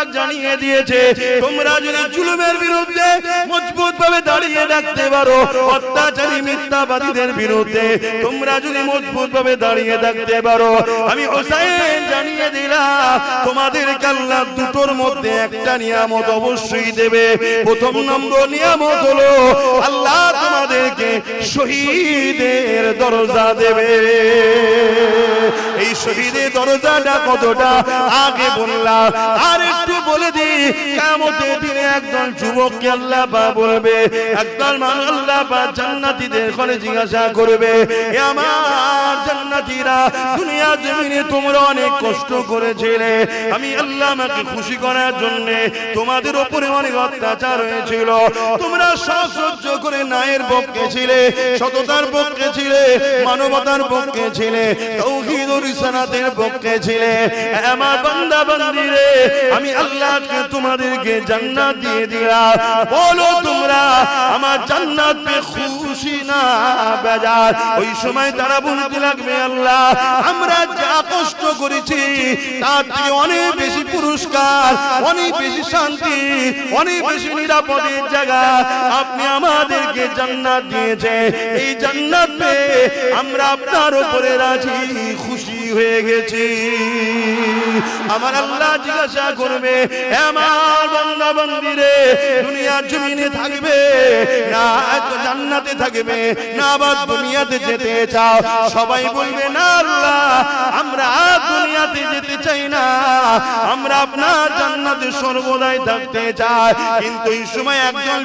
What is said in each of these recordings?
পাক জানিয়ে দিয়েছে তোমরা যদি জুলুমের বিরুদ্ধে মজবুত ভাবে দাঁড়িয়ে থাকতে পারো, অত্যাচারী মিথ্যাবাদীদের বিরুদ্ধে তোমরা যদি মজবুত ভাবে দাঁড়িয়ে থাকতে পারো, আমি হোসেন জানিয়ে দিলাম তোমাদেরকে আল্লাহ দুটোর মধ্যে একটা নিয়ামত অবশ্যই দেবে। প্রথম নম্বর নিয়ামত হলো আল্লাহ তোমাদেরকে শহীদের দরজা দেবে। এই শহীদের দরজাটা কতটা আগে বললাম, আর একটু বলে দিই, কিয়ামতের দিনে একদল যুবককে আল্লাহ পাক বলবে, একদল মানুষ আল্লাহ পাক জান্নাতীদের ঘরে জিজ্ঞাসা করবে, এ আমার জান্নাতীরা, দুনিয়া জমিনে তোমরা অনেক কষ্ট করেছিলে, আমি আল্লাহ আমাকে খুশি করার জন্য তোমাদের উপরে অনেক অত্যাচার হয়েছিল, তোমরা সহ্য করে ন্যায়ের পক্ষে ছিলে, সততার পক্ষে ছিলে, মানবতার পক্ষে ছিলে, তাওহীদ ও রিসালাতের পক্ষে ছিলে, আমার বান্দা বান্দীরে আমি আল্লাহ আজকে তোমাদেরকে জান্নাত দিয়ে দিলাম, বলো তোমরা আমার জান্নাত পে খুশি না বেজার? ওই সময় তারা বলতে লাগবে, আল্লাহ আমরা যা কষ্ট করেছি তার থেকে অনেক বেশি পুরস্কার, অনেক বেশি শান্তি, অনেক বেশি নিরাপদের জায়গা আপনি আমাদেরকে জান্নাত দিয়েছে, এই জান্নাত পেয়ে আমরা আপনার উপরে রাজি খুশি হয়ে গেছি। আমার আল্লাহ জিজ্ঞাসা করবে, আমার বান্দা বান্দীরে দুনিয়ার জমিনে থাকবে না জান্নাতে থাকবে না আবার দুনিয়াতে যেতে চাও? সবাই বলবে, না আল্লাহ আমরা দুনিয়াতে যেতে চাই না, আমরা আপনার জান্নাতে সর্বদাই থাকতে চাই। কিন্তু এই সময় একজন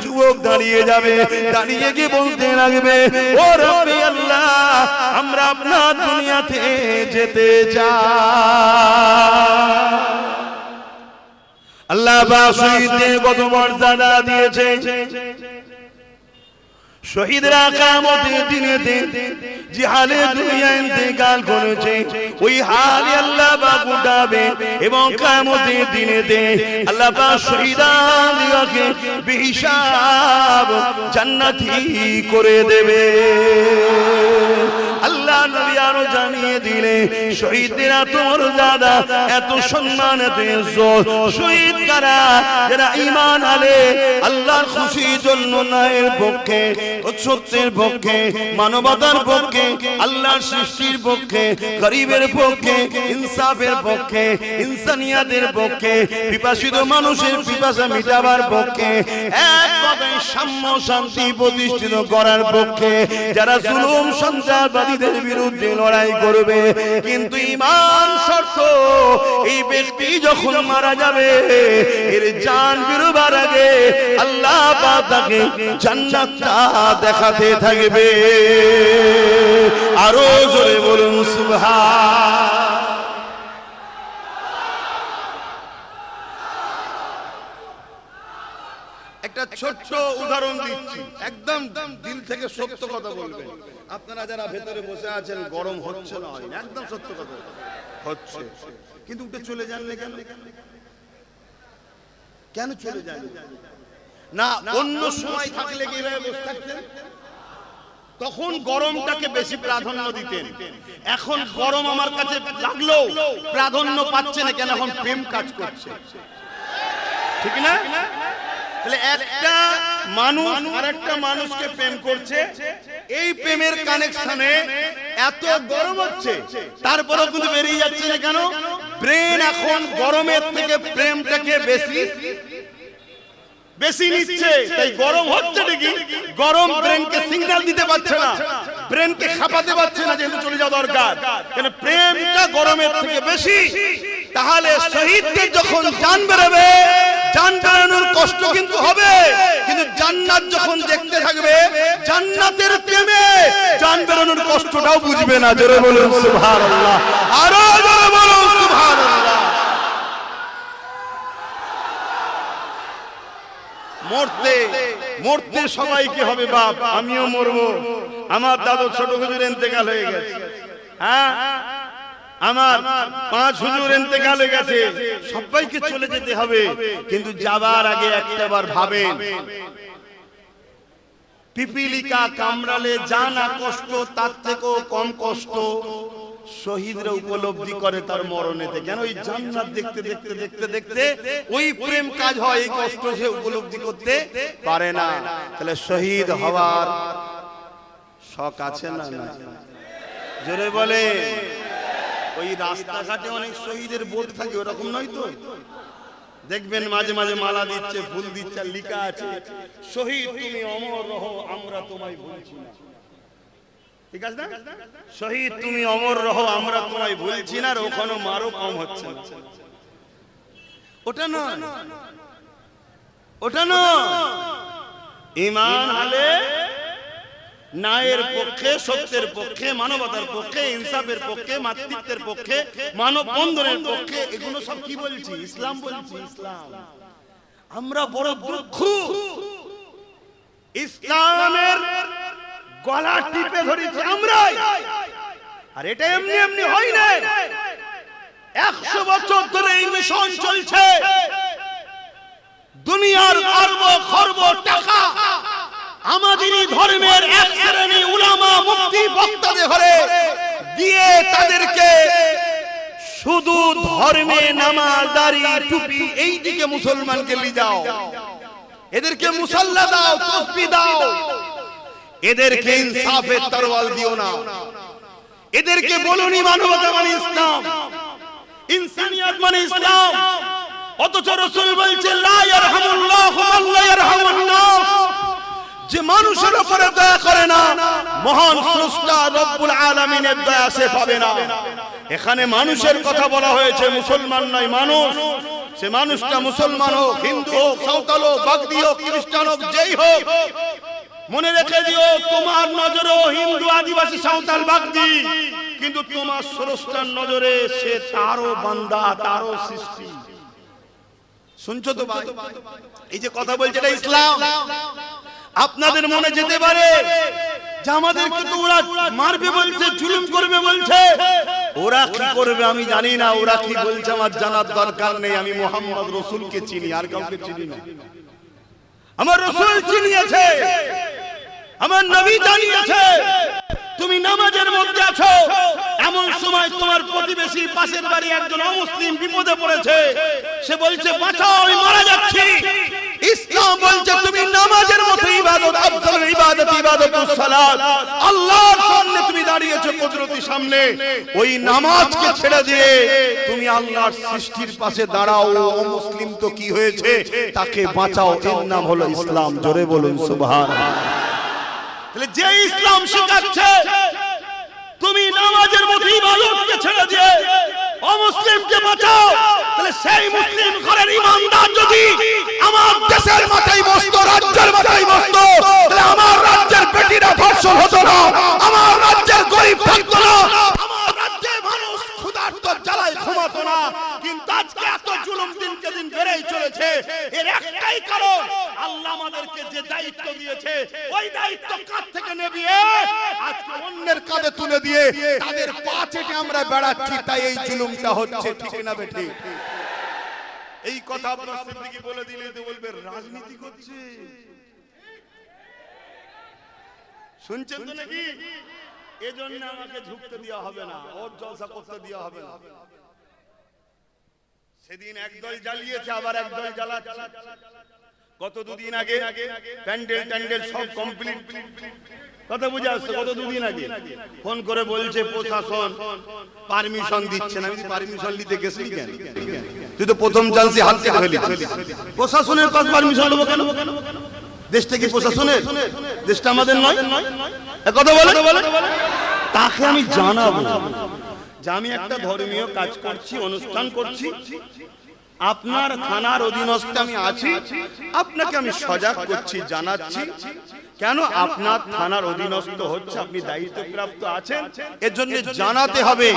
যুবক দাঁড়িয়ে যাবে, দাঁড়িয়ে গিয়ে বলতে লাগবে, ও রব্বি আল্লাহ আমরা আপনার দুনিয়াতে যেতে চাই। আল্লাহ পাক শহীদদের কত মর্যাদা দিয়েছে। শহীদরা কিয়ামতের দিনেতে যে হালে দুনিয়া ইন্তেকাল করেছে ওই হালে আল্লাহ পাক উঠাবে এবং কিয়ামতের দিনেতে আল্লাহ পাক শহীদদেরকে বেহিসাব জান্নাতি করে দেবে। আল্লাহ নবী আরো জানিয়ে দিলে শহীদদের এত মর্যাদা, এত সম্মান, এত ইজ্জত। শহীদ কারা? যারা ঈমান আনে আল্লাহর খুশির জন্য ন্যায়ের পক্ষে, সত্যের পক্ষে, মানবতার পক্ষে, আল্লাহর সৃষ্টির পক্ষে, গরিবের পক্ষে, ইনসাফের পক্ষে, ইনসানিয়াতের পক্ষে, পিপাসিত মানুষের পিপাসা মিটাবার পক্ষে, এক কথায় সাম্য শান্তি প্রতিষ্ঠিত করার পক্ষে, যারা জুলুম সন্ত্রাসবাদীদের বিরুদ্ধে লড়াই করবে। কিন্তু ঈমান শর্ত, এই ব্যক্তি যখন মারা যাবে এর জান বেরোবার আগে আল্লাহ পাক তাকে জান্নাতটা দেখাতে থাকবে। আরো জোরে বলুন সুবহান। একটা ছোট্ট উদাহরণ দিচ্ছি, একদম দিল থেকে সত্য কথা বলবেন। আপনারা যারা ভেতরে বসে আছেন গরম হচ্ছে না, একদম সত্য কথা হচ্ছে, কিন্তু উঠে চলে যান না কেন? কেন চলে যান না? অন্য সময় থাকলে কি এভাবে বসে থাকতেন? তখন গরমটাকে বেশি প্রাধান্য দিতেন। এখন গরম আমার কাছে লাগলেও প্রাধান্য পাচ্ছে না, কেন? এখন প্রেম কাজ করছে, ঠিক না? তাহলে একটা মানুষ আরেকটা মানুষকে প্রেম করছে, এই প্রেমের কানেকশনে এত গরম হচ্ছে, তারপরেও কিন্তু বেরিয়ে যাচ্ছে না কেন? ব্রেন এখন গরমের থেকে প্রেমটাকে বেশি নিচ্ছে, তাই গরম হচ্ছে ঠিকই, গরম ব্রেনকে সিগন্যাল দিতে পারছে না, ব্রেনকে খাপাতে পারছে না, যেহেতু চলে যাওয়া দরকার, কেন প্রেমটা গরমের থেকে বেশি। তাহলে শহীদদের যখন জান বেরোবে, জান বেরোনোর কষ্ট কিন্তু হবে, কিন্তু জান্নাত যখন দেখতে থাকবে জান্নাতের প্রেমে জান বেরোনোর কষ্টটাও বুঝবে না। জোরে বলুন সুবহানাল্লাহ, আরো জোরে বলুন সুবহানাল্লাহ। মরতে মরতে সবাইকে হবে বাপ, আমিও মরবো। আমার দাদু ছোট হুজুর ইন্তেকাল হয়ে গেছে, হ্যাঁ আমার 5 হুজুর ইন্তেকাল হয়ে গেছে, সবাইকে চলে যেতে হবে, কিন্তু যাবার আগে একটাবার ভাবেন, পিপিলিকা কামড়ালে জানা কষ্ট তার থেকেও কম কষ্ট শহীদরা উপলব্ধি করে তার মরণেতে। কেন? ওই জান্নাত দেখতে দেখতে দেখতে দেখতে ওই প্রেম কাজ হয়, এই কষ্ট সে উপলব্ধি করতে পারে না। তাহলে শহীদ হওয়ার শখ আছে না? না, জোরে বলে। ওই রাস্তাঘাটে অনেক শহীদের বোর্ড থাকে, ওরকম নয় তো? দেখবেন মাঝে মাঝে মালা দিচ্ছে, ফুল দিচ্ছে, লেখা আছে শহীদ তুমি অমর রহো আমরা তোমায় ভুলছি না। ঠিক আছে না? শহীদ তুমি অমর রহো আমরা তোমায় ভুলছি না। আর ওখানে মারও কম হচ্ছে না। ওটা না, ওটা না। ঈমান হলে ন্যায়ের পক্ষে, সত্যের পক্ষে, মানবতার পক্ষে, ইনসাফের পক্ষে, মাতৃত্বের পক্ষে, মানব বন্ধনের পক্ষে। এগুলো সব কি বলছি? ইসলাম বলছি। ইসলাম। আমরা বড় দুঃখ, ইসলামের গলা টিপে ধরেছি আমরাই। আর এটা এমনি এমনি হয় না। 100 বছর ধরে এই মিশন চলছে। দুনিয়ার অর্ব খর্ব টাকা আমাদেরই ধর্মের এক শ্রেণী উলামা মুফতি বক্তাদের ঘরে দিয়ে তাদেরকে শুধু ধর্মে নামাজ দাড়ি টুপি এই দিকে মুসলমানকে নিয়ে যাও, এদেরকে মুসাল্লা দাও, তাসবিহ দাও, এদেরকে ইনসাফের তরওয়াল দিও না, এদেরকে বলুনি মানবতা মানে ইসলাম, ইনসানিয়ত মানে ইসলাম। অথচ রাসূল বলছেন লা ইয়ারহামুল্লাহু মান লা ইয়ারহামুন নাস, যে মানুষের উপরে দয়া করে না মহান স্রষ্টা রব্বুল আলামিনের দয়া সে পাবে না। এখানে মানুষের কথা বলা হয়েছে, মুসলমান নয়, মানুষ। সে মানুষটা মুসলমান হোক, হিন্দু হোক, সাঁওতাল হোক, বাগদি হোক, খ্রিস্টান হোক, যেই হোক, মনে রেখে দিও তোমার নজরে হিন্দু, আদিবাসী, সাঁওতাল, বাগদি, কিন্তু তোমার স্রষ্টার নজরে সে তারও বান্দা, তারও সৃষ্টি। শুনছো তো ভাই? এই যে কথা বলছে এটা ইসলাম। আপনাদের মনে যেতে পারে যে আমাদেরকে তো ওরা মারবে বলছে, জুলুম করবে বলছে। ওরা কি করবে আমি জানি না, ওরা কি বলছে আমার জানার দরকার নেই। আমি মুহাম্মদ রাসূলকে চিনি, আর কাউকে চিনি না। আমার রাসূল চিনিয়েছে, আমার নবী জানিয়েছে। তুমি নামাজের মধ্যে আছো, এমন সময় তোমার প্রতিবেশী পাশের বাড়ি একজন অমুসলিম বিপদে পড়েছে, সে বলছে বাঁচাও আমি মারা যাচ্ছি। ইসলাম বলছে তুমি নামাজের মতো ইবাদত, আফজালুল ইবাদত ইবাদাতুস সালাত, আল্লাহর সামনে তুমি দাঁড়িয়েছো কুদরতির সামনে, ওই নামাজকে ছেড়ে দিয়ে তুমি আল্লাহর সৃষ্টির পাশে দাঁড়াও। অমুসলিম তো কি হয়েছে, তাকে বাঁচাও, এর নাম হলো ইসলাম। জোরে বলুন সুবহানাল্লাহ। তাহলে যে ইসলাম শেখাচ্ছে তুমি নামাজের মতো ইবাদতকে ছেড়ে দিয়ে অমুসলিমকে বাঁচাও, তাহলে সেই মুসলিম ঘরের ইমানদার যদি আমার দেশের মাথায় বসতো, রাজ্যের মাথায় বসতো, তাহলে আমার রাজ্যের বেটিরা ধর্ষণ হতো না, আমার রাজ্যের গরিব থাকতো না, আমার রাজ্যের মানুষ ক্ষুধার্ত জ্বালায় ঘুমাতো না। কিন্তু আজকে এত জুলুম দিনকে দিন বেড়েই চলেছে। এর একটাই কারণ, আল্লাহ আমাদেরকে যে দায়িত্ব দিয়েছে ওই দায়িত্ব কাঁধ থেকে নেবিয়ে আজকে অন্যের কাঁধে তুলে দিয়ে তাদের পা চেটে আমরা বেড়াচ্ছি, তাই এই জুলুমটা হচ্ছে। ঠিক না বেটি? এই কথা আপনার সিদ্দিকী বলে দিলে তো বলবে রাজনীতি করছে। শুনছেন তো নাকি? এজন্য আমাকে ঝুঁকতে দেওয়া হবে না, ওর জলসা করতে দেওয়া হবে না। সেদিন একদল জ্বালিয়েছে, আবার একদল জ্বালাচ্ছে। গত দুদিন আগে প্যান্ডেল ট্যান্ডেল সব কমপ্লিট, কথা বুঝে আসছে। গত দুদিন আগে ফোন করে বলছে প্রশাসন পারমিশন দিচ্ছে না। আমি পারমিশন নিতে গেছিলি কেন? তুই তো প্রথম চান্সে হাত কেটে ফেলি। প্রশাসনের কাছে পারমিশন নেবো কেন? দেশটা কি প্রশাসনের? দেশটা আমাদের নয়? কথা বলে তাকে আমি জানাবো যে আমি একটা ধর্মীয় কাজ করছি, অনুষ্ঠান করছি, আপনার থানার অধীনস্থ আমি আছি, আপনাকে আমি সজাগ করছি, জানাচ্ছি। কেন আপনার থানার অধীনস্থ হচ্ছে, আপনি দায়িত্বপ্রাপ্ত আছেন, এর জন্য জানাতে হবে।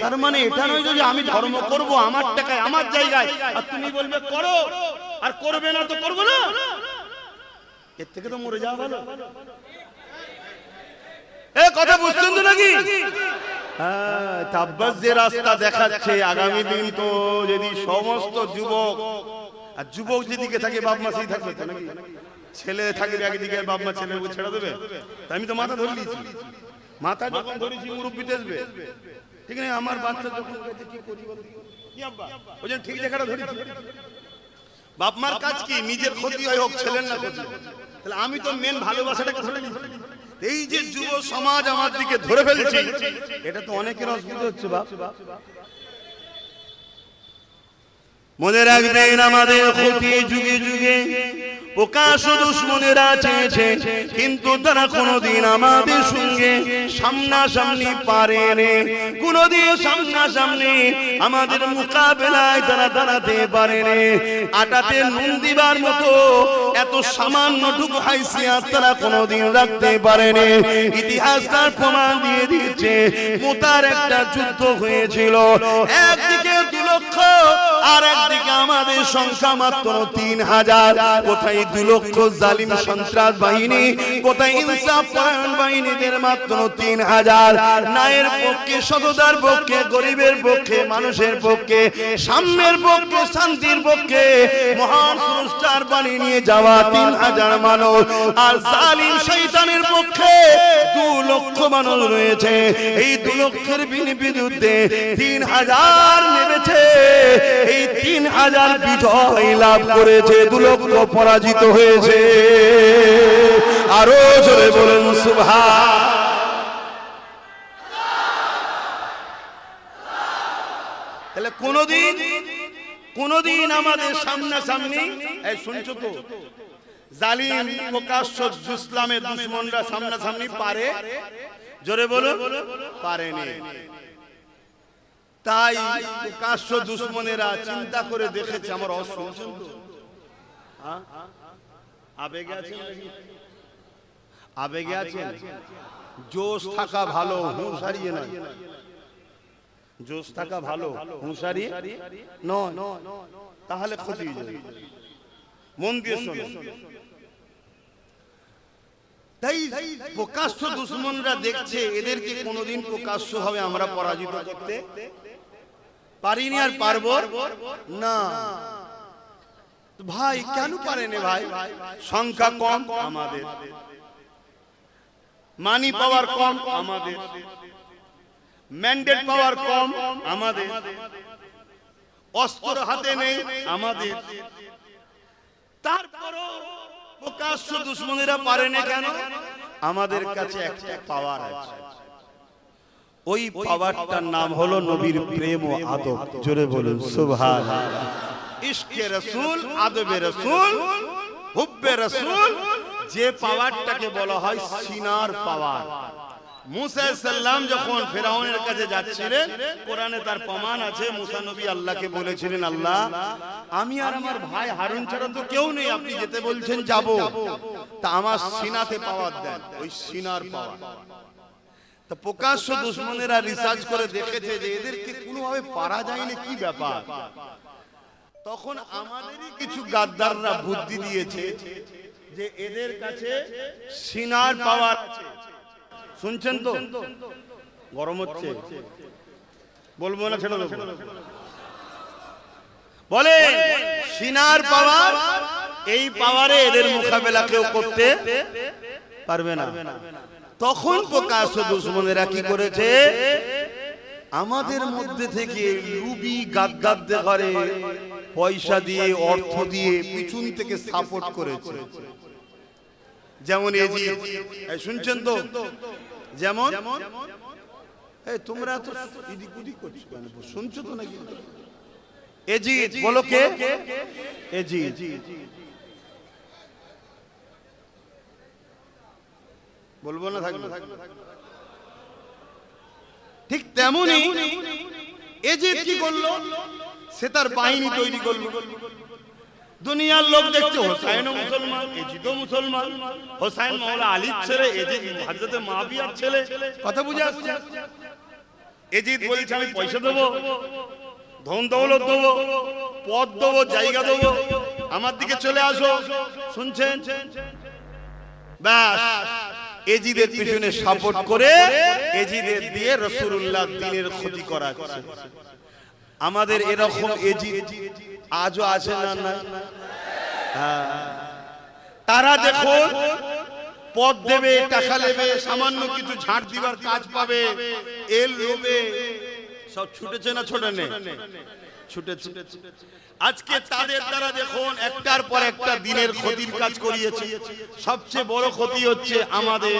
তার মানে এটা নয় যে আমি ধর্ম করব আমার টাকায় আমার জায়গায়, আর তুমি বলবে করো, আর করবে না তো করবো না। এর থেকে তো মরে যাওয়া ভালো। এ কথা বুঝছেন তো নাকি? হ্যাঁ, তাব্বাস যে রাস্তা দেখাচ্ছে আগামী দিন তো যদি সমস্ত যুবক, আর যুবক যেদিকে থাকে বাপ মা সেই থাকবে নাকি? ছেলে থাকবে একদিকে, বাপ মা ছেলেকে ছেড়ে দেবে? আমি তো মাথা ধরে নিয়েছি, মাথা যখন ধরেছি মুরব্বি আসবে, ঠিক না? আমার বাচ্চা যখন গেছে কি করি বল, কি আব্বা ওই জন্য ঠিক জায়গাটা ধরি। বাপ মার কাজ কি? নিজের ক্ষতি হয় হোক, ছেলের না ক্ষতি। তাহলে আমি তো মেন ভালোবাসাটাকে ধরে নিই। এই যে যুব সমাজ আমার দিকে ধরে ফেলছে, এটা তো অনেকের অসুবিধা হচ্ছে বাপ। মনে রাখবেন আমাদের ক্ষতি যুগে যুগে প্রকাশ দুশ্মনেরা চেয়েছে, কিন্তু তারা কোনোদিন আমাদের সঙ্গে সামনাসামনি পারেনি, কোনোদিন সামনাসামনি আমাদের মোকাবেলায় তারা দাঁড়াতে পারেনি। আটাতে নুন দিবার মতো এত সামান্যটুকু হাইসিয়াত তারা কোনোদিন রাখতে পারেনি। ইতিহাস তার প্রমাণ দিয়ে দিচ্ছে। মুতার একটা যুদ্ধ হয়েছিল, একদিকে 2 লক্ষ আর একদিকে আমাদের সংখ্যা মাত্র 3000। কোথায় 2 লক্ষ জালিম সন্ত্রাস বাহিনী, কোথায় ইনসাফ পরায়ণ বাহিনীদের মাত্র 3000। ন্যায়ের পক্ষে, সততার পক্ষে, গরিবের পক্ষে, মানুষের পক্ষে, সাম্যের পক্ষে, শান্তির পক্ষে মহান স্রষ্টার বাণী নিয়ে যাওয়া 3000 মানুষ। আর জালিম শয়তানের পক্ষে 2 লক্ষ মানুষ রয়েছে। এই 2 লক্ষের বিরুদ্ধে 3000 নেমেছে। এই 3000 বিজয় লাভ করেছে, 2 লক্ষ পরাজিত হয়েছে। আরো জোরে বলেন সুবহান। তাহলে কোনদিন আমাদের সামনাসামনি, এই শুনছো তো, জালিম প্রকাশ্য ইসলামের দুশমনরা সামনাসামনি পারে? জোরে বলো, পারেনি। তাই প্রকাশ্য দুশমনেরা চিন্তা করে দেখেছে আমার অসুবিধা। আবেগে আছেন, আবেগে আছেন। জোশ থাকা ভালো, হুঁশ হারিয়ে নয়। জোশ থাকা ভালো, হুঁশ হারিয়ে নয়, তাহলে ক্ষতি হয়ে যাবে। মন দিয়ে শোনো। তাই প্রকাশ্য দুশমনরা দেখছে এদেরকে কোনোদিন প্রকাশ্য হবে আমরা পরাজিত করতে পারিনি, আর পারবো না। ভাই কেন পারেনি? ভাই সংখ্যা কম আমাদের, মানি পাওয়ার কম আমাদের, ম্যান্ডেট পাওয়ার কম আমাদের, অস্ত্র হাতে নেই আমাদের। তারপরও প্রকাশ্য দুশমনেরা পারেনি কেন? আমাদের কাছে একটা পাওয়ার আছে। ওই পাওয়ারটার নাম হলো নবীর প্রেম ও আদব। জোরে বলুন সুবহানাল্লাহ। ইশকে রাসূল, আদবে রাসূল, হুব্বে রাসূল, যে পাওয়ারটাকে বলা হয় সিনার পাওয়ার। মুসা আলাইহিস সালাম যখন ফেরাউনের কাছে যাচ্ছিলেন, কোরআনে তার প্রমাণ আছে, মুসা নবী আল্লাহকে বলেছিলেন, আল্লাহ আমি আর আমার ভাই হারুন ছাড়া তো কেউ নেই, আপনি যেতে বলছেন যাব, তা আমার সিনাতে পাওয়ার দেন। ওই সিনার পাওয়ার। তা প্রকাশ্য দুশমনেরা রিসার্চ করে দেখেছে যে এদেরকে কোনোভাবে পারা যায়নি, কি ব্যাপার। তখন আমাদেরই কিছু গাদ্দাররা বুদ্ধি দিয়েছে যে এদের কাছে সিনার পাওয়ার আছে। শুনছেন তো? গরম হচ্ছে, বলবো না ছেড়ে দেবো? বলে সিনার পাওয়ার, এই পাওয়ারে এদের মোকাবেলা কেউ করতে পারবে না। তখন প্রকাশ্য দুশমনেরা কি করেছে? আমাদের মধ্যে থেকে লুবি গাদ্দারদের ঘরে পয়সা দিয়ে, অর্থ দিয়ে পিছন থেকে সাপোর্ট করেছে। যেমন এজিদ, শুনছেন তো? যেমন তোমরা তো এদিক ওদিক করছো কেন? শুনছো তো নাকি? এজিদ বলো কে? এজিদ। বলবো না থাকবে? ঠিক তেমনি এজিদ কি করলো? সে তার বাহিনী তৈরি করলো। দুনিয়ার লোক দেখছে হোসাইনও মুসলমান, এজিদও মুসলমান। হোসাইন মাওলা আলীর ছেলে, এজিদ হযরত মুআবিয়ার ছেলে। কথা বুঝে আসছে? এজিদ বলছে আমি পয়সা দেবো, ধন দৌলত দেবো, পদ দেবো, জায়গা দেবো, আমার দিকে চলে আসো। শুনছেন? ব্যাস এজিদের পিছনে সাপোর্ট করে এজিদের দিয়ে রাসূলুল্লাহ দ্বীনের ক্ষতি করাচ্ছে। আমাদের এরকম এজিদ আজও আছে না? না, তারা দেখো পদ দেবে, টাকা নেবে, সামান্য কিছু ঝাড় দিবার কাজ পাবে, এর লোভে সব ছুটেছে না ছোটে নেই? ছুটেছে। আজকে তাদের দ্বারা দেখুন একটার পর একটা দিনের ক্ষতির কাজ করিয়েছে। সবচেয়ে বড় ক্ষতি হচ্ছে আমাদের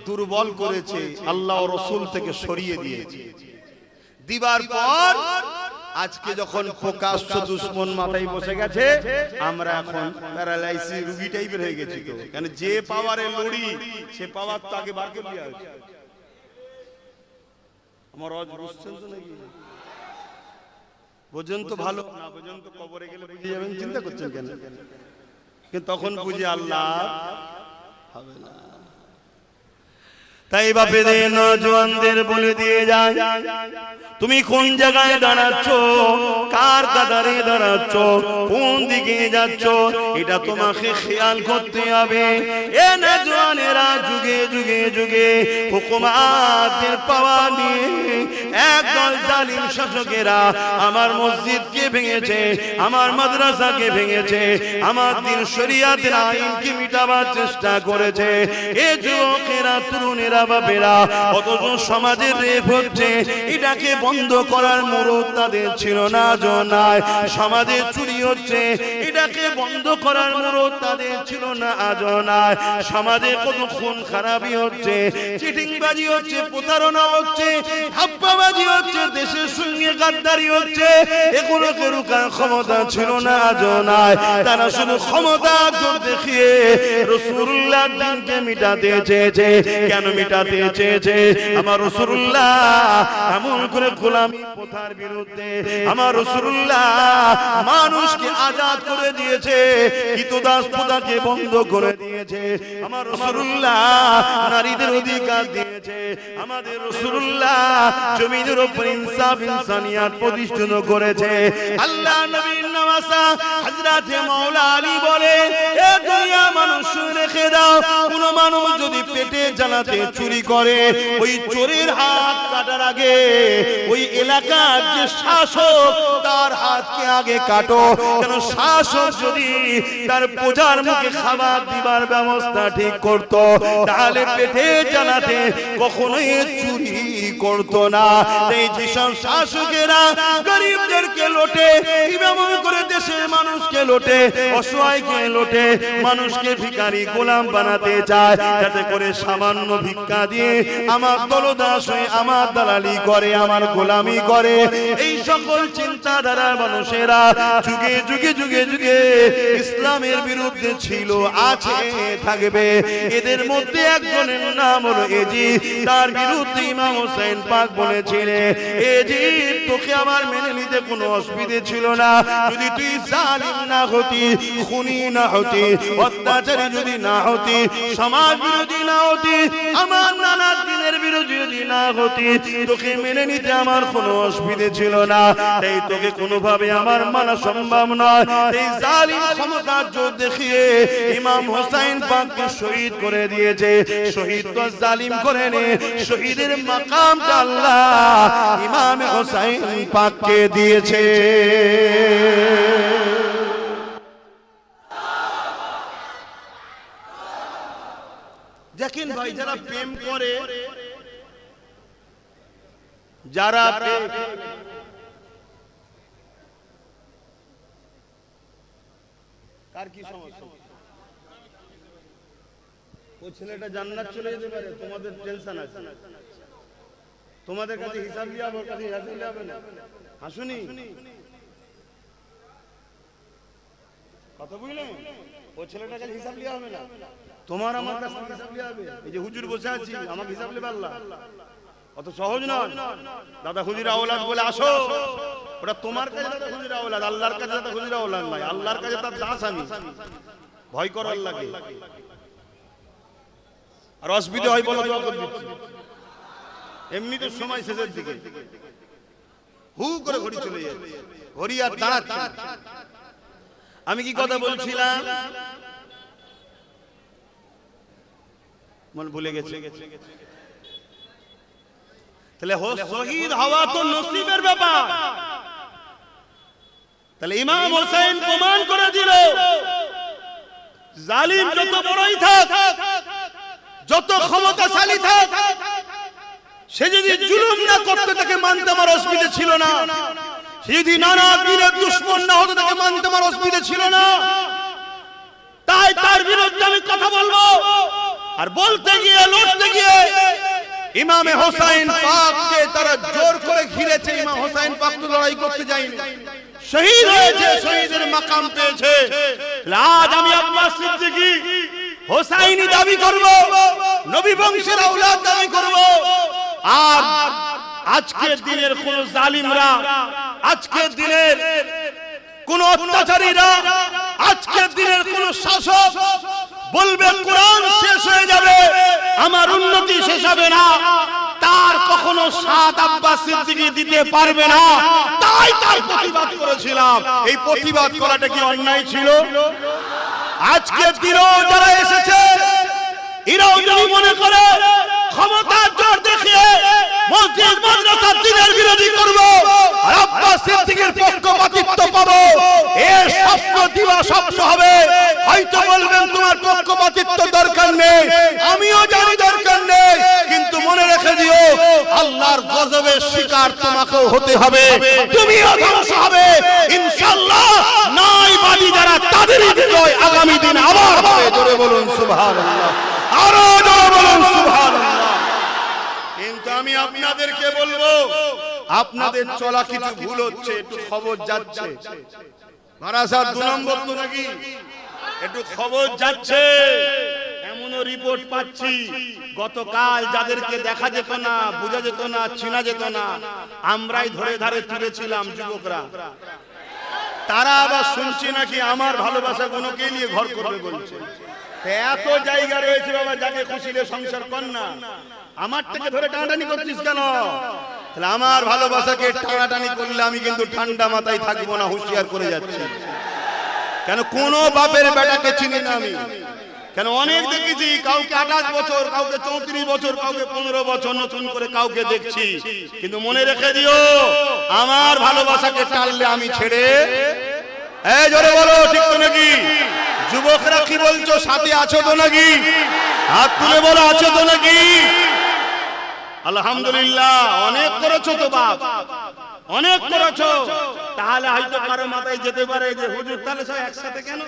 দুর্বল করেছে, আল্লাহ ও রাসূল থেকে সরিয়ে দিয়েছে। দিবার পর আজকে যখন প্রকাশ্য দুশমন মাথায় বসে গেছে, আমরা এখন প্যারালাইসিস রোগী টাইপের হয়ে গেছি। তো কেন যে পাওয়ারে লড়ি সে পাওয়ার তো আগে বার করে দেওয়া হয়েছে। আমার আজ বুঝছেন তো নাকি? বোঝেন তো ভালো না, বোঝেন তো কবরে গেলে বুঝে যাবেন, চিন্তা করছেন কেন? কিন্তু তখন বুঝে আল্লাহ হবে না। তাই বাপেদের নওজোয়ানদের বলে দিয়ে যায়, তুমি কোন জায়গায় দাঁড়াচ্ছ, কার কাতারে দাঁড়াচ্ছ, কোন দিকে যাচ্ছ, এটা তোমাকে খেয়াল করতে হবে। এ নওজোয়ানেরা যুগে যুগে যুগে হুকুমাতের পাওয়া নিয়ে একদল জালিম শাসকেরা আমার মসজিদকে ভেঙেছে, আমার মাদ্রাসাকে ভেঙেছে, আমার দিন শরিয়াতের আইনকে মিটাবার চেষ্টা করেছে। এ যুবকেরা, তরুণেরা, বাবেরা, অথচ সমাজের রেপ হচ্ছে, এটাকে বন্ধ করার মুরুদ তাদের ছিল না। জনায় সমাজে চুরি হচ্ছে, এটাকে বন্ধ করার মুরুদ তাদের ছিল না। আজনায় সমাজে কত খুন খারাপি হচ্ছে, চিটিংবাজি হচ্ছে, প্রতারণা হচ্ছে, ধাপ্পাবাজি হচ্ছে, দেশের সঙ্গে গাদ্দারি হচ্ছে, এগুলোকে রুখার ক্ষমতা ছিল না। আজনায় তারা শুধু ক্ষমতা জোর দেখিয়ে রাসূলুল্লাহর দিনকে মিটাতে চেয়েছে। কেন মিটাতে চেয়েছে? আমার রাসূলুল্লাহ এমন করে গোলামি প্রথার বিরুদ্ধে, আমার রাসূলুল্লাহ মানুষকে আজাদ করে দিয়েছে, কৃতদাস প্রথাকে বন্ধ করে দিয়েছে, আমার রাসূলুল্লাহ নারীদের অধিকার দিয়েছে, আমাদের রাসূলুল্লাহ জমিনের উপর ইনসাফ ইনসানিয়াত প্রতিষ্ঠিত করেছে। আল্লাহ নবীর নওয়াসা হযরতে মাওলা আলী বলে, এ দুনিয়া মানুষ রেখে দাও, কোন মানুষ যদি পেটে জ্বালাতে চুরি করে, ওই চোরের হাত কাটার আগে ওই এলাকার যে শাসক তার হাতকে আগে কাটো। কেন শাসক যদি তার প্রজার মুখে খাবার দিবার ব্যবস্থা ঠিক করত, তাহলে পেটে জ্বালাতে কখনোই চুরি করত না। এই যেসব শাসকেরা গরিবদেরকে লোটে, এমন করে দেশের মানুষকে লোটে, অসহায়কে লোটে, মানুষকে ভিখারি গোলাম বানাতে চায়, যাতে করে সামান্য ভিক্ষা দিয়ে আমার দলদাস হয়ে আমার দালালি করে, আমার গোলামি করে। এই সকল চিন্তাধারার মানুষেরা যুগে যুগে যুগে যুগে ইসলামের বিরুদ্ধে ছিল, আছে, থাকবে। এদের মধ্যে একজনের নাম হলো এজিদ। তার বিরুদ্ধে ইমাম হোসেন পাক বলেছিলেন, এজিদ তোকে আমার মেনে নিতে কোনো অসুবিধে ছিল না, যদি তুই জালিম না হতি, খুনি না হতি, অত্যাচারী যদি না হতি, সমাজ বিরোধী না হতি, আমার নানা দিনের বিরোধী যদি না হতি, তোকে মেনে নিতে আমার কোনো অসুবিধে ছিল না। তাই তোকে কোনোভাবে আমার মানা সম্ভব নয়। এই জালিম ক্ষমতার জোর দেখিয়ে ইমাম হোসেন পাককে শহীদ করে দিয়েছে। শহীদ তো জালিম করেনি, শহীদের মাকামটা আল্লাহ ইমাম হোসেন পাককে দিয়েছে। দেখেন ভাই, যারা প্রেম করে, যারা কার কি সমস্যা? ওই ছেলেটা জান্নাত চলে যেতে পারে, তোমাদের টেনশন আছে। তোমাদের কাছে হিসাব লিয়া, ওর কাছে হিসাব লিয়া হবে না। হাসুনি কথা বুঝলেন? ওই ছেলেটার কাছে হিসাব লিয়া হবে না, তোমার আমার কাছে হিসাব লিয়া হবে। এই যে হুজুর বসে আছি, আমাকে হিসাব লিবা আল্লাহ, অত সহজ নয়। দাদা হুজুর আওলাদ বলে আসো, ওটা তোমার কাছে দাদা হুজুর আওলাদ, আল্লাহর কাছে দাদা হুজুর আওলাদ নয়। আল্লাহর কাছে তার দাস আমি, ভয় করো আল্লাহকে। আর অসুবিধা হয় বলো, দোয়া করে দিচ্ছি। এমনি তো সময় শেষের দিকে, হু করে ঘড়ি চলে যাচ্ছে, ঘড়ি আর দাঁড়াচ্ছে। আমি কি কথা বলছিলাম মন ভুলে গেছে। তাহলে শহীদ হওয়া তো নসিবের ব্যাপার। তাহলে ইমাম হোসেন প্রমাণ করে দিল, জালিম যত বড়ই থাক, যত ক্ষমতাশালী থাক, সে যদি জুলুম না করতে তাকে মানতে আমার অসুবিধা ছিল না, সে যদি নানা দিনের দুশমন না হতো তাকে মানতে আমার অসুবিধা ছিল না। তাই তার বিরুদ্ধে আমি কথা বলবো। আর বলতে গিয়ে লড়তে গিয়ে ইমামে হোসেন পাককে তারা জোর করে ঘিরেছে। ইমাম হোসেন পাক তো লড়াই করতে যায়নি, শহীদ হয়েছে, শহীদের মাকাম পেয়েছে। আজ আমি আব্বাস সিদ্দিকী হোসাইনি দাবি করব, নবী বংশের আওলাদ দাবি করব। আর আজকের দিনের কোন জালিমরা, আজকের দিনের কোন অত্যাচারীরা, আজকের দিনের কোন শাসক বলবে কোরআন শেষ হয়ে যাবে, আমার উন্নতি শেষ হবে না, তার কখনো সাথ আব্বাস সিদ্দিকী দিতে পারবে না। তাই তার প্রতিবাদ করেছিলাম। এই প্রতিবাদ করাটা কি অন্যায় ছিল? আজকের দিনেও যারা এসেছে এরাও যদি মনে করে ক্ষমতার জোর দেখিয়ে মসজিদ মাদ্রাসার দ্বীনের বিরোধী করব আর আব্বাস সিদ্দিকীর পক্ষপাতিত্ব পাবো, এর স্বপ্ন দিবা স্বপ্ন হবে। হয়তো বলবেন তোমার পক্ষপাতিত্ব দরকার নেই, আমিও জানি দরকার নেই, কিন্তু মনে রেখে দিও আল্লাহর গজবের শিকার তোমাকেও হতে হবে, তুমিও ধ্বংস হবে ইনশাআল্লাহ। নাইবাদী যারা তাদেরই বিজয় আগামী দিন আবার হবে। জোরে বলুন সুবহানাল্লাহ, আরো জোরে বলুন সুবহানাল্লাহ। কিন্তু আমি আপনাদেরকে বলবো, আপনাদের চলা কিছু ভুল হচ্ছে, একটু খবর যাচ্ছে। মারাসার 2 নম্বর তো নাকি একটু খবর যাচ্ছে, এমনও রিপোর্ট পাচ্ছি গতকাল যাদেরকে দেখা যেত না, বোঝা যেত না, চিনা যেত না, আমরাই ধরে ধারে তুলেছিলাম যুবকরা, তারা আবার শুনছি নাকি আমার ভালোবাসা গুণকে নিয়ে ঘর করবে বলছে। এত জায়গা রয়েছে বাবা, যাকে খুশিলে সংসার কর না, আমার থেকে ধরে টানাটানি করছিস কেন? তাহলে আমার ভালোবাসাকে টানাটানি করলে আমি কিন্তু ঠান্ডা মাথায় থাকবো না, হুঁশিয়ার করে যাচ্ছি। কেন কোন বাপের বেটাকে চিনি না আমি, কেন অনেক দেখেছি, কাউকে 28 বছর, কাউকে 34 বছর, কাউকে 15 বছর, নতুন করে কাউকে দেখছি। কিন্তু মনে রেখে দিও আমার ভালোবাসাকে টানলে আমি ছেড়ে, এই জোরে বলো ঠিক তো নাকি? যুবকরা কি বলছো, সাথে আছো তো নাকি? হাত তুলে বলো আছো তো নাকি? আলহামদুলিল্লাহ, অনেক করেছো তো বাপ, অনেক করেছো। তাহলে হয়তো কারো মাথায় যেতে পারে যে হুজুর তাহলে সব একসাথে কেন?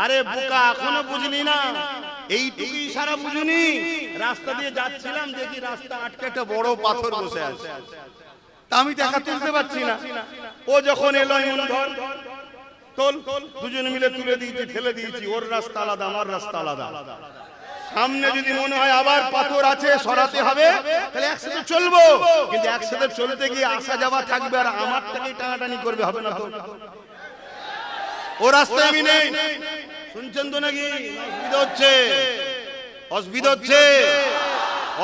আরে বোকা, এখনো বুঝলি না? এইটুকুই সারা বুঝুনি। রাস্তা দিয়ে যাচ্ছিলাম, দেখি রাস্তা আটকে একটা বড় পাথর বসে আছে, তা আমি দেখা তুলতে পারছি না। ও যখন এলো এমন ধর তোল, দুজনে মিলে তুলে দিয়েছি, ফেলে দিয়েছি। ওর রাস্তা আলাদা, আমার রাস্তা আলাদা। সামনে যদি মনে হয় আবার পাথর আছে, সরাতে হবে, তাহলে একসাথে চলবো। কিন্তু একসাথে চলতে গিয়ে আসা যাওয়া থাকবে, আর আমার থেকেই টানাটানি করবে, হবে না তো? ও রাস্তায় আমি নেই, শুনছেন তো নাকি? অসুবিধা হচ্ছে, অসুবিধা হচ্ছে।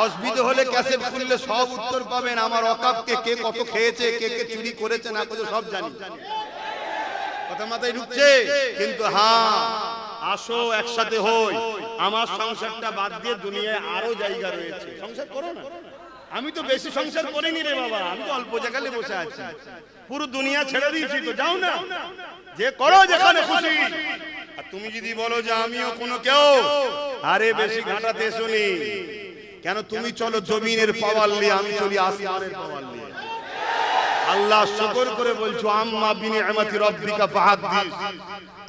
অসুবিধা হলে ক্যাসেট খুললে সব উত্তর পাবেন। আমার অকাপকে কে কত খেয়েছে, কে কে চুরি করেছে না করেছে সব জানি, কথা মাথায় ঢুকছে। কিন্তু হ্যাঁ, আসো একসাথে হই। আমার সংসারটা বাদ দিয়ে দুনিয়ায় আরো জায়গা রয়েছে, সংসার করো না। আমি তো বেশি সংসার করিনি রে বাবা, আমি তো অল্প জায়গায় বসে আছি, পুরো দুনিয়া ছেড়ে দিয়েছি। তো যাও না, যে করো যেখানে খুশি। আর তুমি যদি বলো যে আমিও কোনো কেউ, আরে বেশি ঘাটাতে শুনি কেন? তুমি চলো জমিনের পাওয়ার নিয়ে, আমি চলি আসমানের পাওয়ার নিয়ে। আল্লাহ শুকর করে বলছো আম্মা বিনিআমাতি রাব্বিকা ফাহাদ্দিস।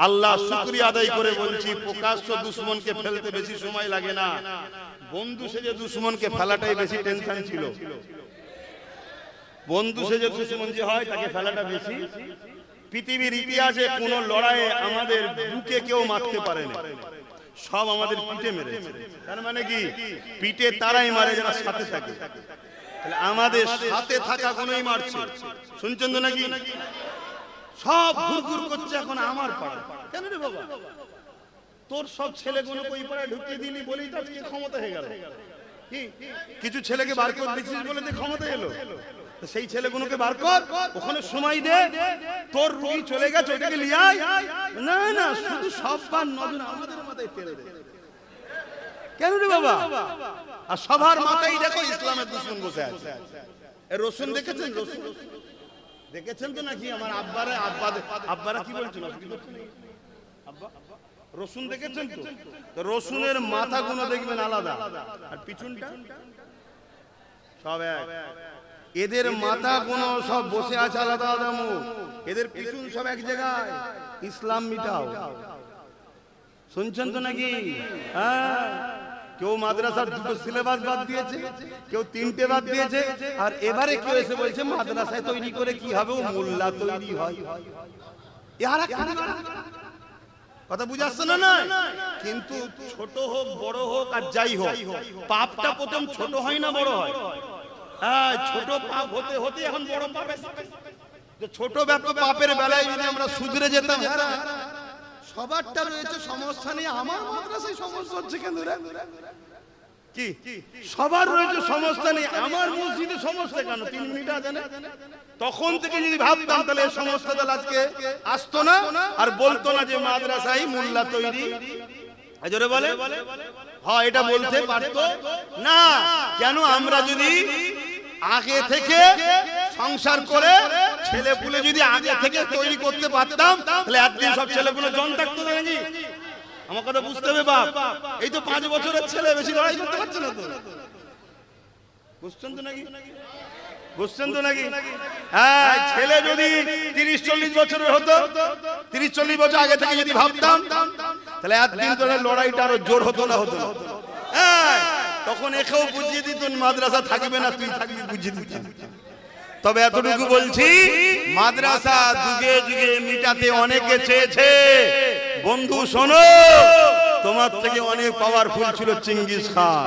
আল্লাহ শুকরিয়া আদায় করে বলছি, প্রকাশ্য দুশমনকে ফেলতে বেশি সময় লাগে না, বন্ধু সেজে দুশমনকে ফেলাটাই বেশি টেনশন ছিল। বন্ধু সেজে দুশমন যে হয় তাকে ফেলাটা বেশি। পৃথিবীর ইতিহাসে কোন লড়াইয়ে আমাদের বুকে কেউ মারতে পারে না, সব আমাদের পিঠে মেরেছে। তার মানে কি? পিঠে তারাই মারে যারা সাথে থাকে। তাহলে আমাদের সাথে থাকা কোনই মারছে, শুনছেন তো নাকি? সব ঘুরঘুর করছে এখন আমার পাড়া। কেন রে বাবা? তোর সব ছেলেগুলো ওই পাড়ায় ঢুকিয়ে দিলি বলেই তো আজকে ক্ষমতা হয়ে গেল। কি কিছু ছেলেকে বার করে দিচ্ছিস বলে তো ক্ষমতা এলো? সেই ছেলেগুলোকে বার কর, ওখানে সময় দে, তোর রুগী চলে গেছে ওটাকে নিয়ে আয়। না না, শুধু সব বার নজর আমাদের মাথায় ফেলে দে। কেন রে বাবা? আর সবার মাথায় দেখো ইসলামের দুশমন বসে আছে। রসুন দেখেছেন? রসুন দেখেছেন তো নাকি? আমার আব্বারা কি বলছিল? রসুন দেখেছেন তো? রসুনের মাথাগুলো দেখবেন আলাদা, আর পিছনটা সব এক। এদের মাথা কোনো সব বসে আছে আলাদা আলাদা মুখ, এদের পিছন সব এক জায়গায়। ইসলাম মিটাও, শুনছেন তো নাকি? হ্যাঁ, কেউ মাদ্রাসার 2টো সিলেবাস বাদ দিয়েছে, কেউ 3টে বাদ দিয়েছে, আর এবারে কেউ এসে বলছে মাদ্রাসায় তৈরি করে কি হবে, ও মোল্লা তৈরি হয়। কথা বুঝে আসছে না? কিন্তু ছোট হোক বড় হোক আর যাই হোক, পাপটা প্রথম ছোট হয় না বড় হয়? হ্যাঁ, ছোট পাপ হতে হতে এখন বড় পাপ এসে। ছোট পাপের বেলায় যদি আমরা শুধরে যেতাম, সবারটা রয়েছে সমস্যা নেই, আমার মাদ্রাসায় সমস্যা হচ্ছে কেন রে? কি সবার রয়েছে সমস্যা নেই, আমার মসজিদে সমস্যা কেন? 3 মিনিট আছে না? তখন থেকে যদি ভাবতাম তাহলে এই সমস্যা তাহলে আজকে আসতো না, আর বলতো না যে মাদ্রাসায় মোল্লা তৈরি। জোরে বলে হ্যাঁ, এটা বলতে পারতো না। কেন? আমরা যদি আগে থেকে সংসার করে ছেলেপুলে যদি আগে থেকে তৈরি করতে পারতাম, তাহলে একদিন সব ছেলেপুলে জন থাকতো নাকি? আমার কথা বুঝতে হবে বাপ। এই তো 5 বছরের ছেলে, বেশি লড়াই করতে পারছে না তো। বুঝছেন তো নাকি? বুঝছেন তো নাকি? হ্যাঁ, ছেলে যদি 30-40 বছরের হতো, 30-40 বছর আগে থেকে যদি ভাবতাম, তাহলে একদিন ধরে লড়াইটা আরো জোর হতো না? হতো না? হ্যাঁ, তখন একেও বুঝিয়ে দিত মাদ্রাসা থাকবে না, তুই থাকবি, বুঝিয়ে দিত। তবে এতটুকু বলছি, মাদ্রাসা যুগে যুগে মিটাতে অনেকে চেয়েছে। বন্ধু শোনো, তোমার থেকে অনেক পাওয়ারফুল ছিল চেঙ্গিস খান।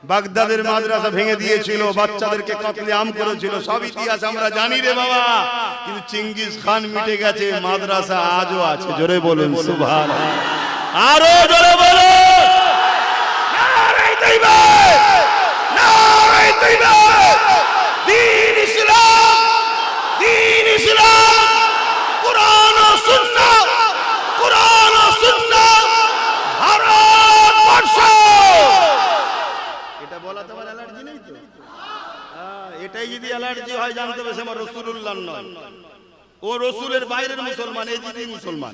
বাগদাদের মাদ্রাসা ভেঙে দিয়েছিল, বাচ্চাদেরকে কতলে আম করেছিল, সব ইতিহাস আমরা জানি রে বাবা। কিন্তু চেঙ্গিস খান মিটে গেছে, মাদ্রাসা আজও আছে। জোরে বলুন সুবহানাল্লাহ, আরো জোরে বলুন নারে তাকবীর, নারে তাকবীর। দ্বীন ইসলাম, দ্বীন ইসলাম, কুরআন ও সুন্নাহ, কুরআন ও সুন্নাহ, ভারতবর্ষ। এটা বলা তোমার অ্যালার্জি নেই তো? এটাই যদি অ্যালার্জি হয়, জানতে হবে সে আমার রাসূলুল্লাহ নয়, ও রাসূলের বাইরের মুসলমান, এই যদি মুসলমান।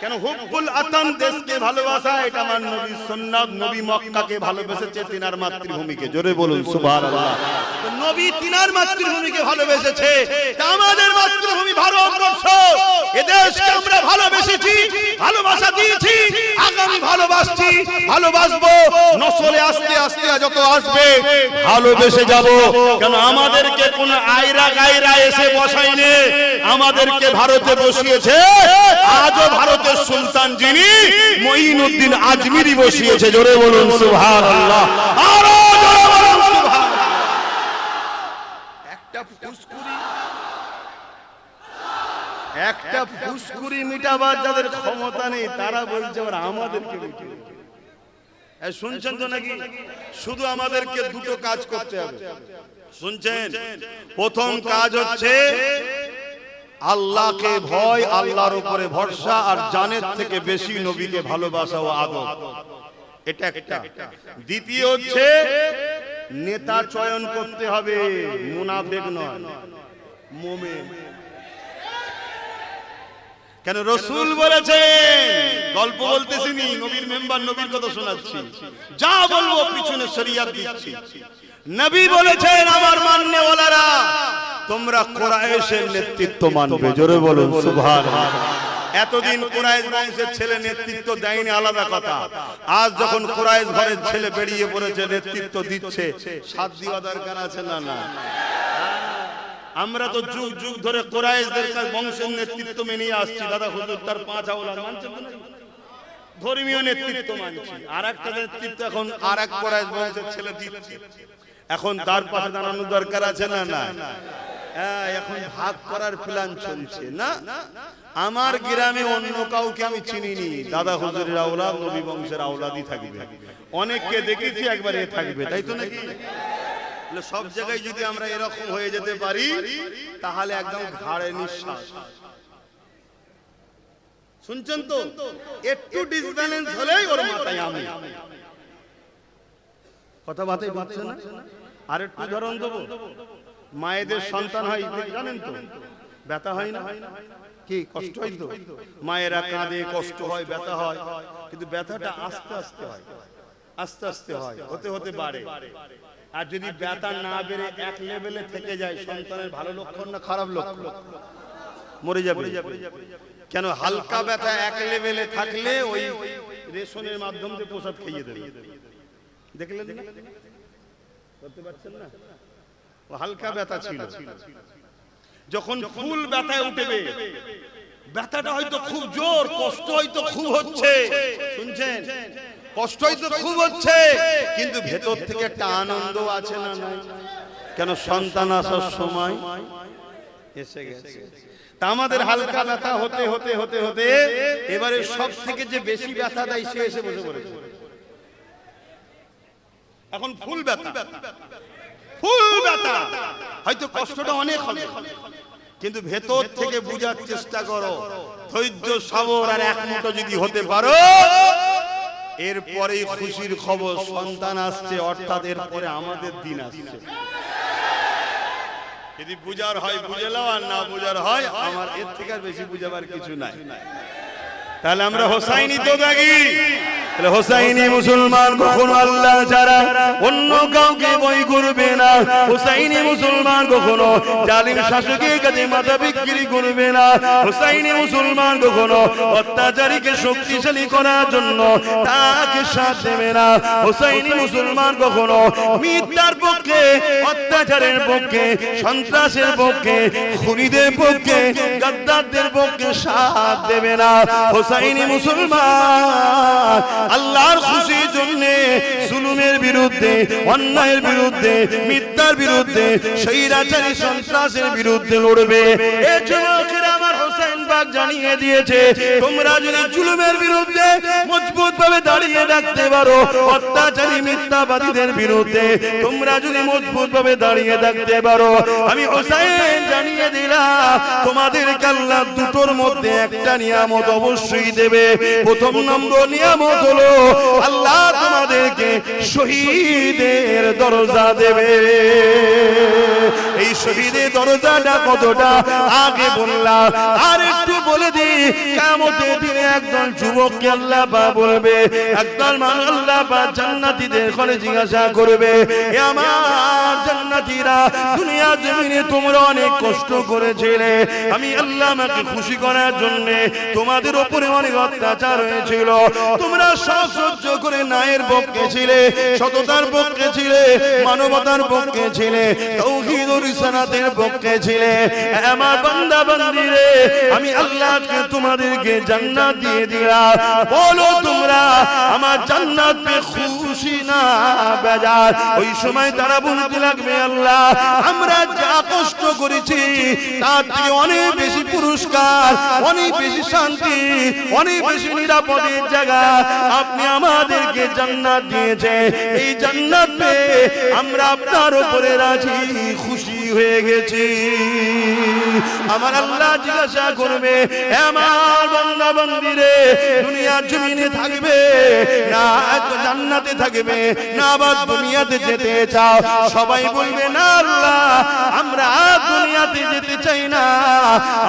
কেন? হুব্বুল আতান, দেশকে ভালোবাসা, এটা আমার নবীর সুন্নাত। নবী মক্কাকে ভালোবেসেছে, তিনার মাতৃভূমিকে। জোরে বলুন সুবহানাল্লাহ। তো নবী তিনার মাতৃভূমিকে ভালোবেসেছে, তা আমাদের মাতৃভূমি ভারতবর্ষ, এদেশকে আমরা ভালোবেসেছি, ভালোবাসা দিয়েছি, আগামী ভালোবাসছি, ভালোবাসবো। নসলে আস্তে আস্তে যত আসবে ভালোবেসে যাব। কেন? আমাদেরকে কোন আয়রা গায়রা এসে বসায়নি, আমাদেরকে ভারতে বসিয়েছে। আজও ভারতের সুলতান যিনি, মঈনুদ্দিন আজমিরি বসিয়েছে। জোরে বলুন সুবহানাল্লাহ, আরো জোরে বলুন সুবহানাল্লাহ। একটা ফুসকুরি মিটাবার যাদের ক্ষমতা নেই, তারা বলছে আমাদেরকে মিটিয়ে। শুনছেন তো নাকি? শুধু আমাদেরকে 2টো কাজ করতে হবে, শুনছেন? প্রথম কাজ হচ্ছে আল্লাহকে ভয়, আল্লাহর উপরে ভরসা, আর জানের থেকে বেশি নবীকে ভালোবাসা ও আদর। এটা একটা। দ্বিতীয় হচ্ছে নেতা চয়ন করতে হবে, মুনাফিক নয়, মুমিন। কেন? রাসূল বলেছেন, গল্প বলতেছি নি, নবীর মেম্বার, নবীর কথা শোনাচ্ছি, যা বলবো পিছনে শরীয়ত দিচ্ছি। নবী বলেছেন, আমার মাননেওয়ালারা, তোমরা কুরাইশের নেতৃত্ব মানবে। জোরে বলুন সুবহানাল্লাহ। এতদিন কুরাইশ বংশের ছেলে নেতৃত্ব দেয়নি, আলাদা কথা। আজ যখন কুরাইশ ঘরের ছেলে বেরিয়ে পড়েছে, নেতৃত্ব দিচ্ছে, সাথ দেওয়া দরকার আছে না? না, আমরা তো যুগ যুগ ধরে কুরাইশদের বংশের নেতৃত্ব মেনে আসছি। দাদা হুজুর তার 5 আওলাদ মানছেন তো না? ধর্মীয় নেতৃত্ব মানছি, আর একটা নেতৃত্ব এখন আর এক কুরাইশ বংশের ছেলে দিচ্ছে। এখন তার পাশে দাঁড়ানোর দরকার আছে না? না, হ্যাঁ, এখন ভাগ করার প্ল্যান চলছে না। আমার গ্রামে অন্য কাউকে আমি চিনিনি, দাদা হুজুরের আওলাদ, নবী বংশের আওলাদই থাকবে। অনেককে দেখেছি একবার এ থাকবে, তাই তো নাকি? সব জায়গায় যদি আমরা এরকম হয়ে যেতে পারি, তাহলে একদম ঘাড়ে নিঃশ্বাস। শুনছেন তো? একটু ডিসব্যালেন্স হলেই ওর মাথায় আমি। কথা বাতাই বুঝছে না? আর একটু উদাহরণ দেবো। মায়েদের সন্তান হয়, জানেন তো, ব্যথা হয় না? কি কষ্ট হয় তো? মায়েরা কাঁদে, কষ্ট হয়, ব্যথা হয়, কিন্তু ব্যথাটা আস্তে আস্তে হয়। আস্তে আস্তে হয়, হতে হতে বাড়ে। আর যদি ব্যথা না বেড়ে এক লেভেলে থেকে যায়, সন্তানের ভালো লক্ষণ না খারাপ লক্ষণ? মরে যাবে। কেন? হালকা ব্যথা এক লেভেলে থাকলে ওই রেশনের মাধ্যমে প্রসাদ খাইয়ে দেবে। দেখলেন না? করতে পারছেন না? ও হালকা ব্যথা ছিল, যখন ফুল ব্যথায় উঠবে, ব্যথাটা হয়তো খুব জোর, কষ্ট হয়তো খুব হচ্ছে, শুনছেন? কষ্ট হয়তো খুব হচ্ছে, কিন্তু ভেতর থেকে একটা আনন্দ আছে না নাই? কেন? সন্তান আসার সময় এসে গেছে। তা আমাদের হালকা ব্যথা হতে হতে হতে হতে এবারে সব থেকে যে বেশি ব্যথা দেয় সে এসে বসে পড়েছে। এখন ফুল ব্যথা, ফুল ব্যথা, হয়তো কষ্টটা অনেক হবে, কিন্তু ভেতর থেকে বুঝার চেষ্টা করো, ধৈর্য সবর আর এক মুঠো যদি হতে পারো, এরপরেই খুশির খবর, সন্তান আসছে, অর্থাৎ এরপরে আমাদের দিন আসছে। যদি বুঝার হয় বুঝে নাও, আর না বুঝার হয় আমার এর থেকে আর বেশি বুঝাবার কিছু নাই। তাহলে আমরা হোসাইনি তো থাকি। হোসাইনি মুসলমান কখনো আল্লাহ ছাড়া অন্য কাউকে ভয় করবে না। হোসাইনি মুসলমান কখনো জালিম শাসকের কাছে মাথা বিক্রি করবে না। হোসাইনি মুসলমান কখনো অত্যাচারীকে শক্তিশালী করার জন্য তাকে সাথ দেবে না। হোসাইনি মুসলমান কখনো মিথ্যার পক্ষে, অত্যাচারের পক্ষে, সন্ত্রাসের পক্ষে, খুনিদের পক্ষে, গাদ্দারদের পক্ষে সাথ দেবে না। হোসাইনি মুসলমান আল্লাহর খুশির জন্য জুলুমের বিরুদ্ধে, অন্যায়ের বিরুদ্ধে, মিথ্যার বিরুদ্ধে, স্বৈরাচারী সন্ত্রাসের বিরুদ্ধে লড়বে। এই যুবকেরা আমার হোসেন পাক জানিয়ে দিয়েছে, তোমরা যদি জুলুমের বিরুদ্ধে মজবুত ভাবে দাঁড়িয়ে থাকতে পারো, অত্যাচারী মিথ্যাবাদীদের বিরুদ্ধে তোমরা যদি মজবুত ভাবে দাঁড়িয়ে থাকতে পারো, আমি হোসেন জানিয়ে দিলাম তোমাদেরকে আল্লাহ দুটোর মধ্যে একটা নিয়ামত অবশ্যই দেবে। প্রথম নম্বর নিয়ামত হলো আল্লাহ তোমাদেরকে শহীদের দরজা দেবে। এই শহীদের দরজাটা কতটা আগে বললাম, আর একটু বলে দিই। কিয়ামতের দিনে একদল যুবককে আল্লাহ পাক বলবে, একদল মানুষ আল্লাহ পাক জান্নাতীদের ঘরে জিজ্ঞাসা করবে, এ আমার জান্নাতীরা, দুনিয়া জমিনে তোমরা অনেক কষ্ট করেছিলে, আমি আল্লাহ আমাকে খুশি করার জন্য তোমাদের উপরে অনেক অত্যাচার হয়েছিল, তোমরা সব সহ্য করে ন্যায়ের পক্ষে ছিলে, সততার পক্ষে ছিলে, মানবতার পক্ষে ছিলে, তাওহীদ ও রিসালাতের পক্ষে ছিলে। আমার বান্দা বান্দীরে, আমি আল্লাহ আজকে তোমাদেরকে জান্নাত দিয়ে দিলাম। বলো তোমরা আমার জান্নাত পে খুশি না বেজার? ওই সময় তারা বলতে লাগবে, আল্লাহ আমরা যা কষ্ট করেছি তার থেকে অনেক বেশি পুরস্কার, অনেক বেশি শান্তি, অনেক বেশি নিরাপদের জায়গা আপনি আমাদেরকে জান্নাত দিয়েছে। এই জান্নাত পেয়ে আমরা আপনার উপরে রাজি খুশি হয়ে গেছি। আমার আল্লাহ জিজ্ঞাসা করবে, আমার বান্দা বান্দীরে, দুনিয়ার জমিনে থাকবে না জান্নাতে থাকবে না আবার দুনিয়াতে যেতে চাও? সবাই বলবে, না আল্লাহ আমরা দুনিয়াতে যেতে চাই না,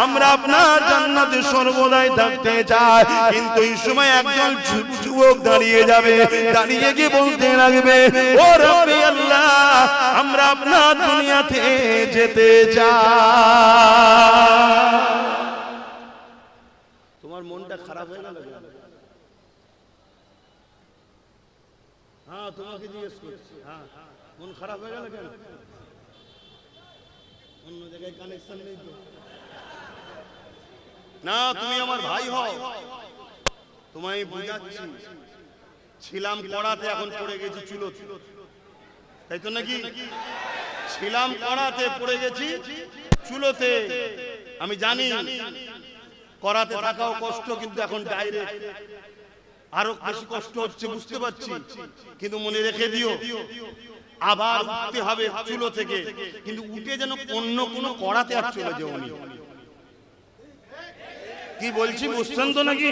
আমরা আপনার জান্নাতে সর্বদাই থাকতে চাই। কিন্তু এই সময় একজন যুবক দাঁড়িয়ে যাবে, দাঁড়িয়ে গিয়ে বলতে লাগবে, ও রব্বি আল্লাহ আমরা আপনার দুনিয়াতে যেতে চাই। তোমার মনটা খারাপ হয়ে গেল? হ্যাঁ, তোমাকে জিজ্ঞেস করছি, হ্যাঁ মন খারাপ হয়ে গেল কেন? অন্য জায়গায় কানেকশন নেই তো? না, তুমি আমার ভাই হও, তোমায় বুঝাচ্ছি। ছিলাম পড়াতে, এখন পড়ে গেছি চুলো, তাই তো নাকি? ছিলাম পড়াতে, পড়ে গেছি চুলোতে। আমি জানি করাতে থাকাও কষ্ট, কিন্তু এখন ডাইরেক্ট আরো বেশি কষ্ট হচ্ছে, বুঝতে পারছি। কিন্তু মনে রেখে দিও, আবার উঠতে হবে চুলো থেকে, কিন্তু উঠে যেন অন্য কোনো করাতে আর চলে যাও নি। কি বলছি বুঝছেন তো নাকি?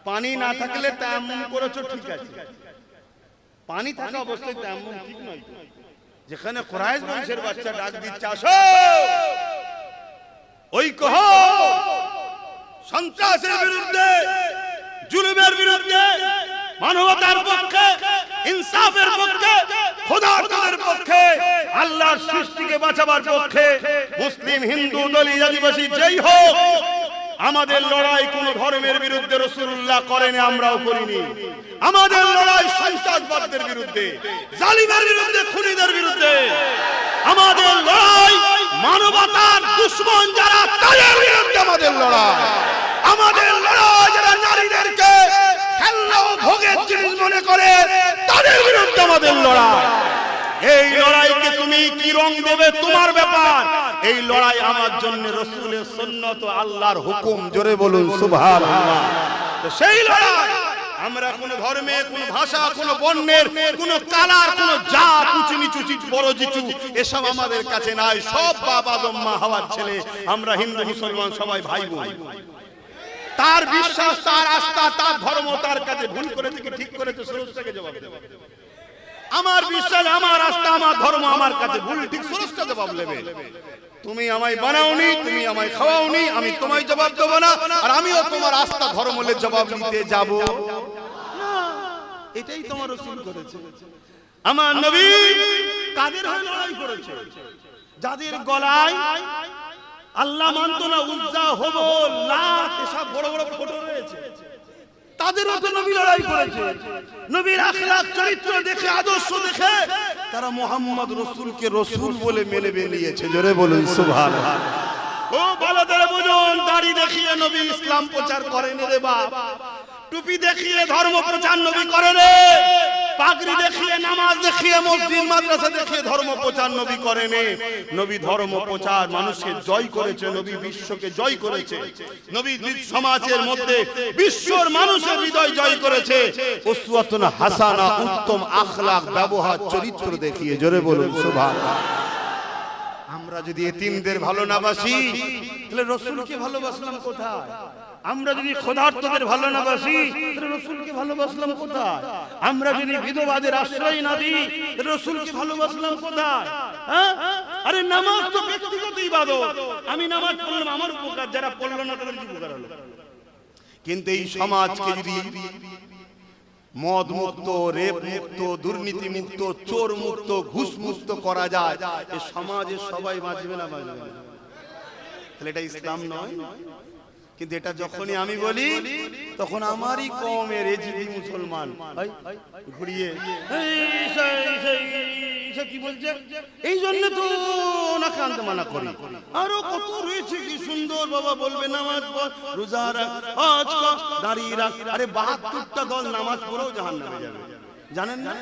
পানি না থাকলে তায়াম্মুম করেছো, ঠিক আছে, পানি থাকা অবস্থায় তায়াম্মুম ঠিক নয়। যেখানে কুরাইশ বংশের বাচ্চা ডাক দিচ্ছে, আসো ওই কহ সন্ত্রাসের বিরুদ্ধে, জুলুমের বিরুদ্ধে মানবতার পক্ষে, ইনসাফের পক্ষে, খোদার পক্ষে, আল্লাহর সৃষ্টিকে বাঁচাবার পক্ষে, মুসলিম, হিন্দু, দলিত, আদিবাসী যেই হোক, আমাদের লড়াই কোন ধর্মের বিরুদ্ধে রাসূলুল্লাহ করেনি, আমরাও করিনি। আমাদের লড়াই সন্ত্রাসবাদের বিরুদ্ধে, জালিমের বিরুদ্ধে, খুনিদের বিরুদ্ধে। আমাদের লড়াই মানবতার দুশমন যারা, তাদের বিরুদ্ধে আমাদের লড়াই। আমাদের লড়াই যারা নারীদেরকে খেলনা ও ভোগের জিনিস মনে করে, তাদের বিরুদ্ধে আমাদের লড়াই। এই লড়াইকে তুমি কি রং দেবে তোমার ব্যাপার। এই লড়াই আমার জন্য রাসূলের সুন্নাত ও আল্লাহর হুকুম। জোরে বলুন সুবহানাল্লাহ। তো সেই লড়াই আমরা কোন ধর্মে, কোন ভাষা, কোন বর্ণের, কোন কালার, কোন জাত, উঁচু নিচু, বড় জিচু, এসব আমাদের কাছে নাই। সব বাপ আদম মা হাওয়ার ছেলে। আমরা হিন্দু মুসলমান সবাই ভাই বোন। তার বিশ্বাস, তার আস্থা, তার ধর্ম তার কাছে ভুল করেছে কি ঠিক করেছে স্রষ্টাকে জবাব দেবে। আমার বিশ্বাস, আমার আস্থা, আমার ধর্ম আমার কাছে ভুল ঠিক স্রষ্টা জবাব দেবে। তুমি আমায় বানাওনি, তুমি আমায় খাওয়াওনি, আমি তোমায় জবাব দেব না, আর আমিও তোমার আস্থা ধর্মের জবাব নিতে যাব না। এটাই তোমার রাসূল করেছে। আমার নবী কাদের হয়ে লড়াই করেছে? যাদের গলায় আল্লাহ মানত না, উজ্জা, হুবল, লাত, এসব বড় বড় ফটো রয়েছে, তাদেরও তো নবী লড়াই করেছে। নবীর আখলাক, চরিত্র দেখে, আদর্শ দেখে তারা মুহাম্মদ রাসূলকে রাসূল বলে মেনে নিয়েছে। জোরে বলুন সুবহানাল্লাহ। ও ভালো বুঝুন, দাড়ি দেখিয়ে নবী ইসলাম প্রচার করেন রে বাপ। টুপি দেখিয়ে ধর্ম প্রচার নবী করেন রে। পাগড়ি দেখিয়ে, নামাজ দেখিয়ে, মসজিদ মাদ্রাসা দেখিয়ে ধর্ম প্রচার নবী করেন। নবী ধর্ম প্রচার মানুষকে জয় করেছে, নবী বিশ্বকে জয় করেছে। নবী সমাজের মধ্যে বিশ্বর মানুষের হৃদয় জয় করেছে। উসওয়াতুন হাসানা, উত্তম আখলাক, ব্যবহার, চরিত্র দেখিয়ে। জোরে বলুন সুবহানাল্লাহ। আমরা যদি এতিমদের ভালো না বাসি, তাহলে রাসূলকে ভালোবাসলাম কোথায়? আমরা যদি খোদার্তদের ভালো না বাসি, তাহলে রাসূলকে ভালোবাসলাম কোথায়? আমরা যদি বিধবাদের আশ্রয় না দিই, তাহলে রাসূলকে ভালোবাসলাম কোথায়? হ্যাঁ, আরে নামাজ তো ব্যক্তিগত ইবাদত। আমি নামাজ পড়লাম, আমার উপকার, যারা পড়লো না তাদের কি উপকার হলো? কিন্তু এই সমাজকে যদি মদ মুক্ত, রেপ মুক্ত, দুর্নীতি মুক্ত, চোর মুক্ত, ঘুষ মুক্ত করা যায়, এই সমাজে সবাই বাঁচবে না, বাঁচবে না? তাহলে এটা ইসলাম নয়। কিন্তু এটা যখনই আমি বলি, তখন আমারই কওমের এজিদি মুসলমান ঘুরিয়ে কি বলছে, এই জন্য তো ওনাকে আনতে মানা করি। আরো কত রয়েছে, কি সুন্দর বাবা বলবে নামাজ পড়, রোজা রাখ, হজ কর, দাঁড়িয়ে রাখ। আরে ৭২টা দল নামাজ পড়েও জাহান্নামে যাবে, জানেন না?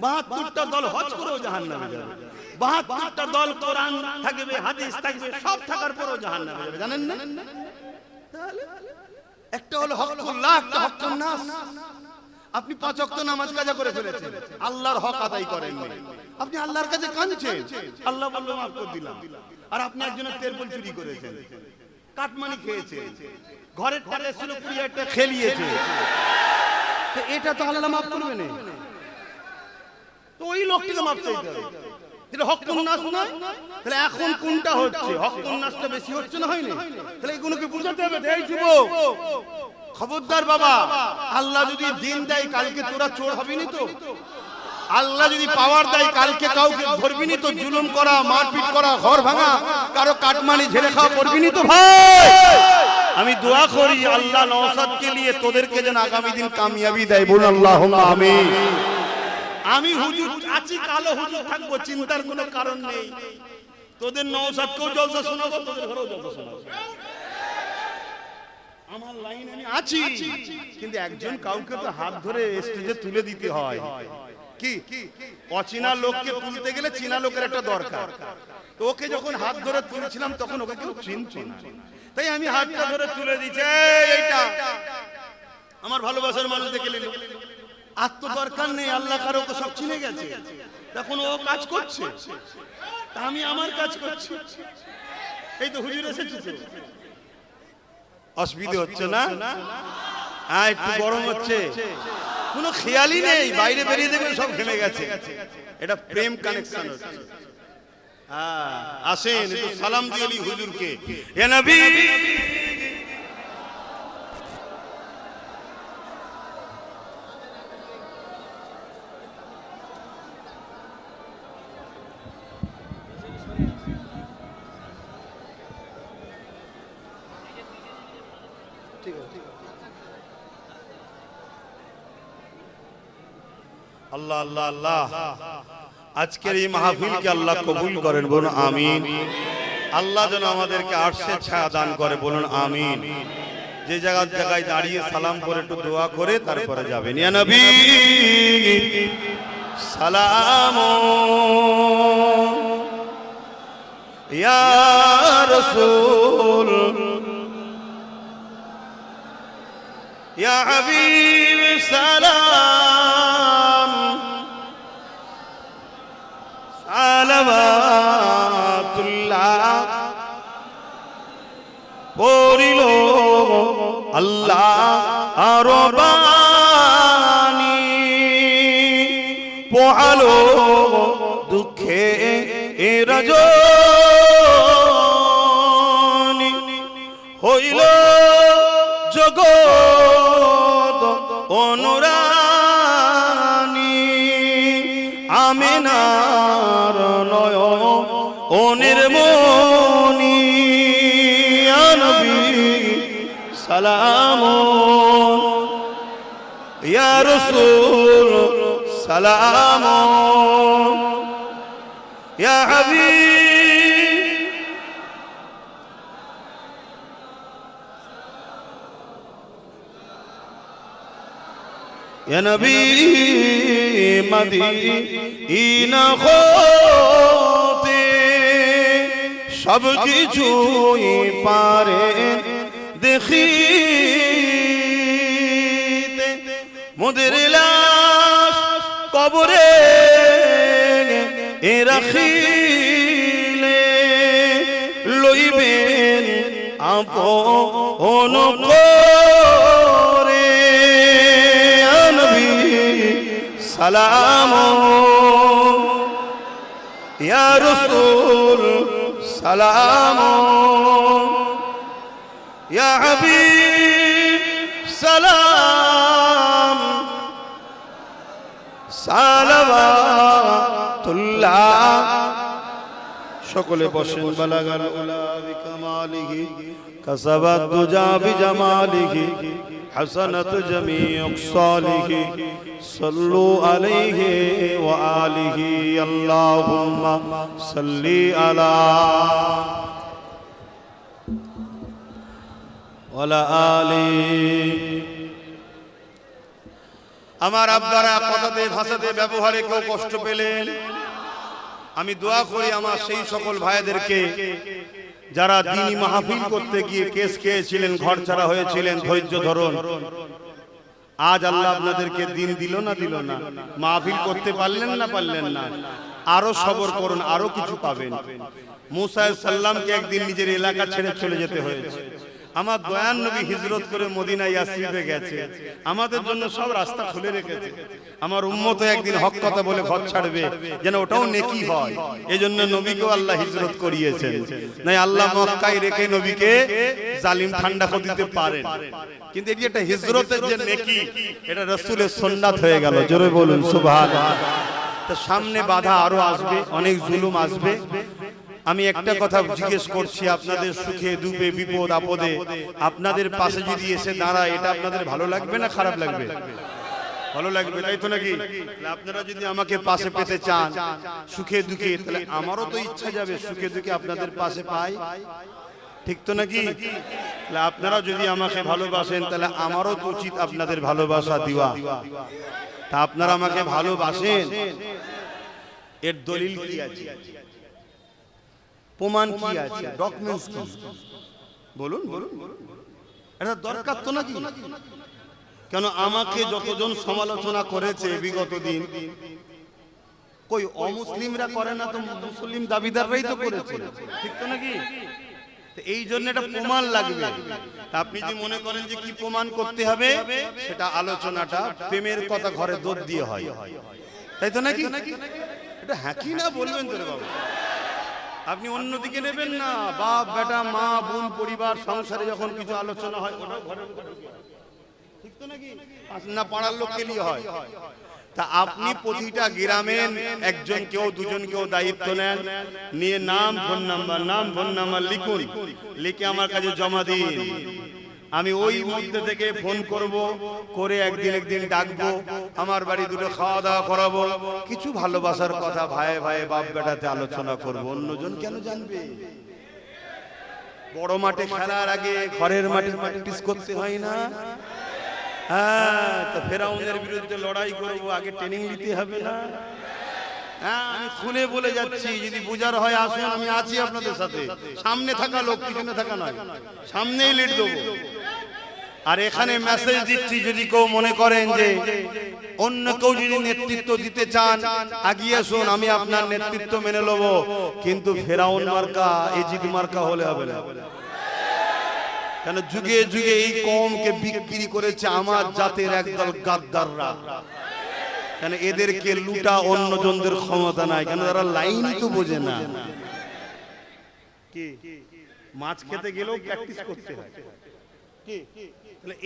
৭২টা দল হজ করেও জাহান্নামে যাবে। ৭২টা দল কোরআন থাকবে, হাদিস থাকবে, সব থাকার পরেও জাহান্নামে যাবে, জানেন না? একটা হলো হকুল্লাহ, একটা হকুন নাস। আপনি ৫ ওয়াক্ত নামাজ কাজা করে ফেলেছেন, আল্লাহর হক আদায় করেননি, আপনি আল্লাহর কাছে কাঁদছেন, আল্লাহ বলল মাফ করে দিলাম। আর আপনি একজনের তেরপল চুরি করেছেন, কাটমানি খেয়েছেন, ঘরের টাকা ছিল ২০,০০০ টাকা খেলিয়েছে, তো এটা তো আল্লাহ মাফ করবে না। তো ওই লোকটিকে মাফ চাইতে হবে। যেটা হকুন নাস নয়, তাহলে এখন কোনটা হচ্ছে? হকুন নাসটা বেশি হচ্ছে না, হয়নি? তাহলে এগুলোকে বুঝাতে হবে। এই যুবক, খবরদার বাবা, আল্লাহ যদি দিন দেয় কালকে তোরা চোর হবি নি তো? আল্লাহ যদি পাওয়ার দেয় কালকে কাউকে ধরবি নি তো? জুলুম করা, মারপিট করা, ঘর ভাঙা, কারো কাটমানি ঝেড়ে খাওয়া করবি নি তো? ভাই, আমি দোয়া করি আল্লাহ নওশাদকে নিয়ে তোদেরকে যেন আগামী দিন কামিয়াবি দেয়। বলুন আল্লাহুম্মা আমিন। আমি হুজুর আছি, কালো হুজুর থাকবো, চিন্তার কোনো কারণ নেই। তোদের নওশাদকেও জলসা শোনাবো, তোদের ঘরেও জলসা শোনাবো। আমার লাইন আমি আছি, কিন্তু একজন কাউকে তো হাত ধরে স্টেজে তুলে দিতে হয়। কি অচেনা লোককে তুলতে গেলে চেনা লোকের একটা দরকার। তো ওকে যখন হাত ধরে তুলছিলাম তখন ওকে কেউ চিনতো না, তাই আমি হাতটা ধরে তুলে দিচ্ছি। এইটা আমার ভালোবাসার মানুষ দেখে নিল, আর তো দরকার নেই, আল্লাহ কারো সব চিনে গেছে, তখন ও কাজ করছে, তা আমি আমার কাজ করছি। এই তো হুজুর এসেছে, অসুবিধা হচ্ছে না? হ্যাঁ, একটু গরম হচ্ছে, কোনো খেয়ালই নেই, বাইরে বেরিয়ে দেখবেন সব ঘেমে গেছে। এটা প্রেম কানেকশন হচ্ছে। হ্যাঁ, আসেন একটু সালাম দিয়ে নি হুজুরকে। এ নবী, ঠিক আছে। আল্লাহ আল্লাহ আল্লাহ, আজকের এই মাহফিলকে আল্লাহ কবুল করেন, বলুন আমিন। আল্লাহ যেন আমাদেরকে আরশের ছায়া দান করে, বলুন আমিন। যে জায়গায় দাঁড়িয়ে সালাম করে একটু দোয়া করে তারপরে যাবেন। ইয়া নবী সালাম, ইয়া রাসূল, ইয়া হাবিব সালাম, সালাওয়াতুল্লাহ পড়িল আল্লাহ আরো বাণী, পোহালো দুঃখে এ রজনী, হইল জগৎ অনুরানী, আমিনার নয়নের মনি, ইয়া নবী সালাম, ইয়া রাসূল সালাম, ইয়া হাবিব ইয়া নবী মদিনা হতে সব কিছুই পারেন দেখিতে, মোদের লাশ কবরে রাখিলে লইবেন আপন করে, ইয়া নবী সালাম, ইয়া রাসূল সালাম, ইয়া হাবিব সালাম, সালাওয়াতুল্লাহ। সকলে বসেন। বালাগাল উলা বিকামালিহি, কাসাবাত দুজা বিজামালিহি, হাসানাত জামিউ সালিহি, সাল্লু আলাইহি ওয়া আলিহি, আল্লাহুম্মা সাল্লি আলা ওয়ালা আলি। আমার আব্বারা কথাতে ভাষাতে ব্যবহারে কেউ কষ্ট পেলেন, আমি দোয়া করি আমার সেই সকল ভাইদেরকে যারা দ্বীনি মাহফিল করতে গিয়ে কেস খেয়েছিলেন, ঘর ছাড়া হয়েছিলেন, ধৈর্য ধরুন। আজ আল্লাহ আপনাদেরকে দিন দিল না দিল না, মাহফিল করতে পারলেন না পারলেন না, আরো সবর করুন, আরো কিছু পাবেন। মুসা আলাইহিস সালামকে একদিন নিজের এলাকা ছেড়ে চলে যেতে হয়েছে। আমার দয়ান নবী হিজরত করে মদিনা ইয়াসরিবে গেছে, আমাদের জন্য সব রাস্তা খুলে রেখেছে। আমার উম্মত একদিন হক কথা বলে ঘর ছাড়বে, যেন ওটাও নেকি হয়। এজন্য নবীকেও আল্লাহ হিজরত করিয়েছেন। নাই আল্লাহ মক্কায় রেখে নবীকে জালিম ঠান্ডা করে দিতে পারেন, কিন্তু এই যে একটা হিজরতের যে নেকি, এটা রাসূলের সুন্নাত হয়ে গেল। জোরে বলুন সুবহানাল্লাহ। তো সামনে বাধা আরো আসবে, অনেক জুলুম আসবে। আমি একটা কথা জিজ্ঞেস করছি, আপনাদের সুখে দুঃখে বিপদ আপদে আপনাদের পাশে যদি এসে দাঁড়ায়, এটা আপনাদের ভালো লাগবে না খারাপ লাগবে? ভালো লাগবে, তাই তো নাকি? আপনারা যদি আমাকে পাশে পেতে চান সুখে দুঃখে, তাহলে আমারও তো ইচ্ছা যাবে সুখে দুঃখে আপনাদের পাশে পাই, ঠিক তো নাকি? তাহলে আপনারা যদি আমাকে ভালোবাসেন, তাহলে আমারও তো উচিত আপনাদের ভালোবাসা দিওয়া। তা আপনারা আমাকে ভালোবাসেন, এর দলিল কি আছে, প্রমাণ কি আছে, ডকুমেন্টস কি? বলুন বলুন, এটা দরকার তো নাকি? কেন আমাকে যতজন সমালোচনা করেছে বিগত দিন, কই অমুসলিমরা করে না, তো মুসলিম দাবিদাররাই তো করেছে, ঠিক তো নাকি? এই জন্য এটা প্রমাণ লাগবে। আপনি যদি মনে করেন যে কি প্রমাণ করতে হবে, সেটা আলোচনাটা প্রেমের কথা ঘরে দুধ দিয়ে হয়, তাই তো নাকি? এটা হ্যাঁ কি না বলবেন তো রে বাবা, আপনি অন্যদিকে নেবেন না। বাপ বেটা মা বোন পরিবার সংসারে যখন কিছু আলোচনা হয়, ওটাও ঘরের ভিতরে, ঠিক তো নাকি? না পাড়ার লোককে নিয়ে হয়। তা আপনি প্রতিটা গ্রামের একজন কেউ দুজন কেউ দায়িত্ব নেন, নিয়ে নাম ফোন নাম্বার লিখুন, লিখে আমার কাছে জমা দিন। আমি ওই মধ্যে থেকে ফোন করব, করে একদিন ডাকবো, আমার বাড়ি দুটো খাওয়া দাওয়া করাবো, কিছু ভালোবাসার কথা ভাই ভাই বাপ বেটাতে আলোচনা করব। অন্যজন কেন জানবে? বড় মাঠে খেলার আগে ঘরের মাঠে প্র্যাকটিস করতে হয় না? হ্যাঁ, তো ফেরাউনের বিরুদ্ধে লড়াই করব, আগে ট্রেনিং নিতে হবে না? হ্যাঁ, আমি খুলে বলে যাচ্ছি, যদি বুঝার হয় আসুন, আমি আছি আপনাদের সাথে। সামনে থাকা লোক, পিছনে থাকা নয়, সামনেই লিড দেবো। আর এখানে মেসেজ দিচ্ছি, যদি কেউ মনে করেন যে অন্য কেউ যদি নেতৃত্ব দিতে চান আগিয়ে আসুন, আমি আপনার নেতৃত্ব মেনে নেব, কিন্তু ফেরাউন মার্কা এজিদ মার্কা হলে হবে না। কেন যুগে যুগে এই কওমকে বিক্রি করেছে আমার জাতের একদল গাদ্দাররা। কেন এদেরকে লুটা অন্যজনদের ক্ষমতা নাই, কেন তারা লাইন তো বোঝে না। কি মাছ খেতে গেলেও প্র্যাকটিস করতে হয়,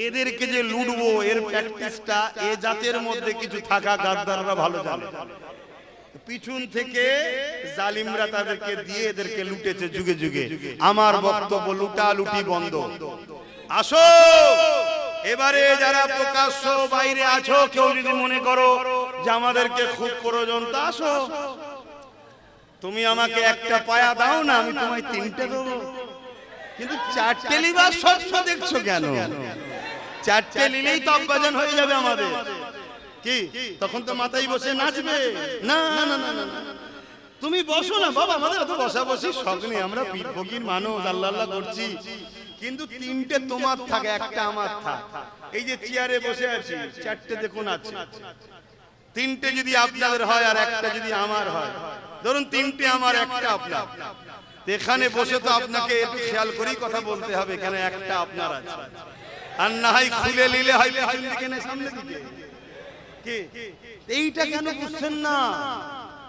এদেরকে যে লুটবো এর প্র্যাকটিসটা এ জাতের মধ্যে কিছু থাকা গাদ্দাররা ভালো জানে। পিছন থেকে জালিমরা তাদেরকে দিয়ে এদেরকে লুটেছে যুগে যুগে। আমার বক্তব্য, লুটালুটি বন্ধ। আসো এবারে যারা প্রকাশ্য বাইরে আছো, কেউ যদি মনে করো যে আমাদেরকে খুব প্রয়োজন, তা আসো। তুমি আমাকে একটা পায়া দাও না, আমি তোমায় তিনটে দেবো। কিন্তু চারটে লিবার স্বপ্ন দেখছো কেন? চারটে নিলেই তো আব্বাজান হয়ে যাবে আমাদের। কি তখন তো মাথায় বসে নাচবে? না না না না, তুমি বসো না বাবা, আমাদের তো বসা বসি শখ নেই, আমরা পীর ফকির মানুষ, আল্লাহ আল্লাহ করছি। কিন্তু তিনটে তোমার থাকে, একটা আমার থাক। এই যে চেয়ারে বসে আছি, চারটে দেখুন আছে, তিনটে যদি আপনাদের হয় আর একটা যদি আমার হয়, ধরুন তিনটে আমার একটা আপনার, এখানে বসে তো আপনাকে একটু খেয়াল করেই কথা বলতে হবে, কেন একটা আপনার আছে। আর না হয় খুলে নিলে হয় পেছন দিকে না সামনে দিকে। কি এইটা কেন বুঝছেন না?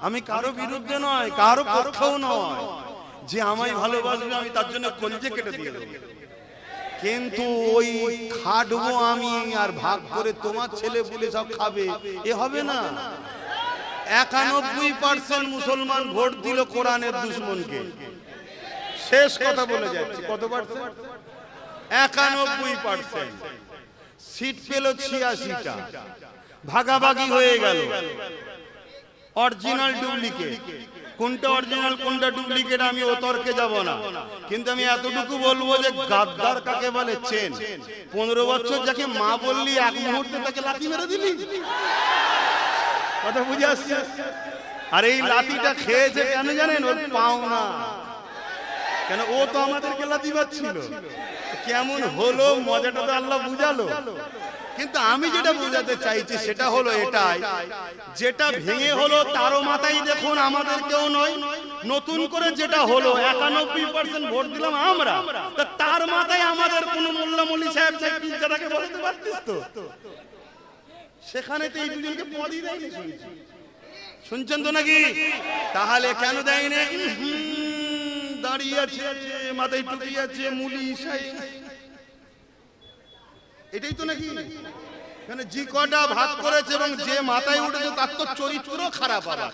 আমি কারো বিরুদ্ধে নয়, কারো পক্ষেও নয়, যে আমায় ভালোবাসবে আমি তার জন্য কলজে কেটে দিয়ে দেব। কিন্তু ওই খাটবো আমি আর ভাগ করে তোমার ছেলে বলে সব খাবে, এ হবে না। 91% মুসলমান ভোট দিল কোরআনের দুশমনকে। শেষ কথা বলে যাচ্ছি, কত পার্সেন্ট? 91%। সিট পেল 86টা, ভাগাভাগি হয়ে গেল। অরিজিনাল ডুপ্লিকেট, কোনটা অরিজিনাল কোনটা ডুপ্লিকেট আমি ও তর্কে যাব না, কিন্তু আমি এতটুকু বলবো যে গাদ্দার কাকে বলে চেন। 15 বছর যাকে মা বললি, এক মুহূর্তে তাকে লাথি মেরে দিলি। কথা বুঝে আসছে? আর এই লাথিটা খেয়েছে কেন জানেন? ওর পাও না, কেন ও তো আমাদেরকে লাথি মারছিল। কেমন হলো মজাটা তো আল্লাহ বুঝালো। কিন্তু আমি যেটা বোঝাতে চাইছি সেটা হলো এটাই, যেটা ভেঙে হলো তারও মাথায় দেখুন, আমাদের কেউ নয়। নতুন করে যেটা হলো 91% ভোট দিলাম আমরা, তার মাথায় আমাদের কোন মোল্লা মলি সাহেব যাকে বলতে পারতিস তো, সেখানে তো এই দুজনকে পদই দেয়নি। শুনছেন তো নাকি? তাহলে কেন দেয়নি? দাঁড়িয়ে আছে, মাথায় টুপি আছে, মুলি সাহেব, এটাই তো নাকি? মানে যে কটা ভাগ করেছে এবং যে মাথায় উঠেছে তার তো চরিত্র খারাপ হবে।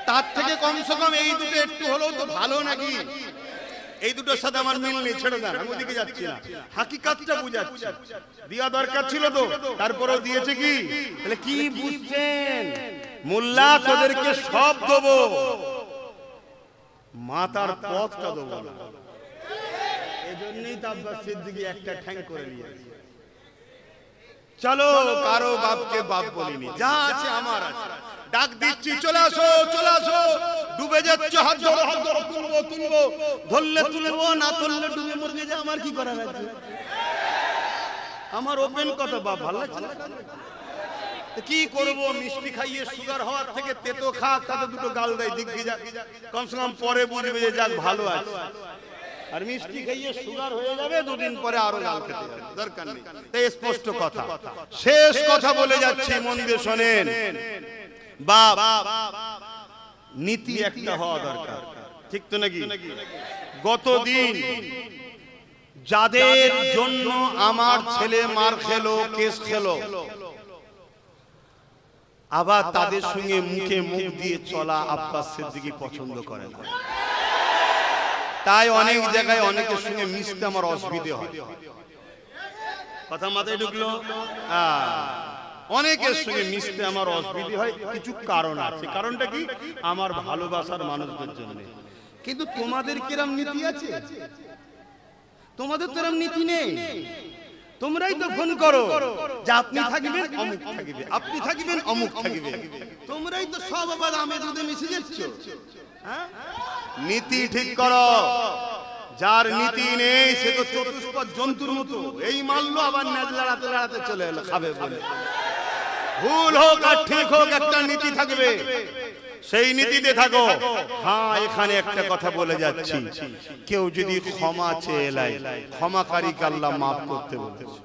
তার থেকে কমসে কম এই দুটো একটু হলেও তো ভালো নাকি? এই দুটোর সাথে আমার মিল নেই, ছেড়ে দেন, আমি ওদিকে যাচ্ছি না। হাকিকাতটা বুঝাচ্ছি, দেওয়া দরকার ছিল তো, তারপরেও দিয়েছে। কি তাহলে কি বুঝছেন? মোল্লা তোদেরকে সব দেবো, মাতার পথটা দেবো না। এজন্যই তো আব্বাস সিদ্দিকী একটা ঠ্যাং করে নিয়েছে। চলো, কারো বাপকে বাপ বলিনি, যা আছে আমার আছে। ডাক দিচ্ছি, চলে আসো, চলে আসো। ডুবে যাচ্ছ, হাত ধরো, হাত ধরো, তুলবো, তুলবো, ধরলে তুলবো, না তুললে ডুবে মরবে। যা, আমার কি করার আছে? আমার ওপেন কথা, বাপ ভালো লাগছে না। কি করবো? মিষ্টি খাইয়ে সুগার হওয়ার থেকে তেতো খাক, তাতে দুটো গাল দেয়, দিক দিয়ে যাক, কমসে কম পরে বুঝবে যে যাক ভালো আছে। আর মিষ্টি খাইয়ে সুগার হয়ে যাবে, দুদিন পরে আরো গাল খেতে যাবে, দরকার নেই। তাই স্পষ্ট কথা, শেষ কথা বলে যাচ্ছি, মন দিয়ে শোনেন। বাপ নীতি একটা হওয়া দরকার, ঠিক তো নাকি? গতদিন যাদের জন্য আমার ছেলে মার খেলো, কেস খেলো, আবার তাদের সঙ্গে মুখে মুখ দিয়ে চলা আব্বাস সিদ্দিকী পছন্দ করে না। তাই অনেক জায়গায় অনেকের সঙ্গে মিশতে আমার অসুবিধে হয়। কথা মাথায় ঢুকলো? অনেকের সঙ্গে মিশতে আমার অসুবিধা হয়, কিছু কারণ আছে। কারণটা কি? আমার ভালোবাসার মানুষদের জন্য। কিন্তু তোমাদের কিরম নীতি আছে? তোমাদের তো এরম নীতি নেই। তোমরাই তো ফোন করো যে আপনি থাকবেন অমুক থাকবে, আপনি থাকবেন অমুক থাকবে। তোমরাই তো সব আবার আমে দুধে মিশে যাচ্ছ। নীতি ঠিক করো। যার নীতি নেই সে তো চতুষ্পদ জন্তুর মতো, এই মারলো আবার নেজ লড়াতে লড়াতে চলে এলো খাবে বলে। ভুল হোক আর ঠিক হোক একটা নীতি থাকবে, সেই নীতিতে থাকো। হ্যাঁ, এখানে একটা কথা বলে যাচ্ছি, কেউ যদি ক্ষমা চেয়ে এলাই, ক্ষমাকারীকে আল্লাহ মাফ করতে বলেছে।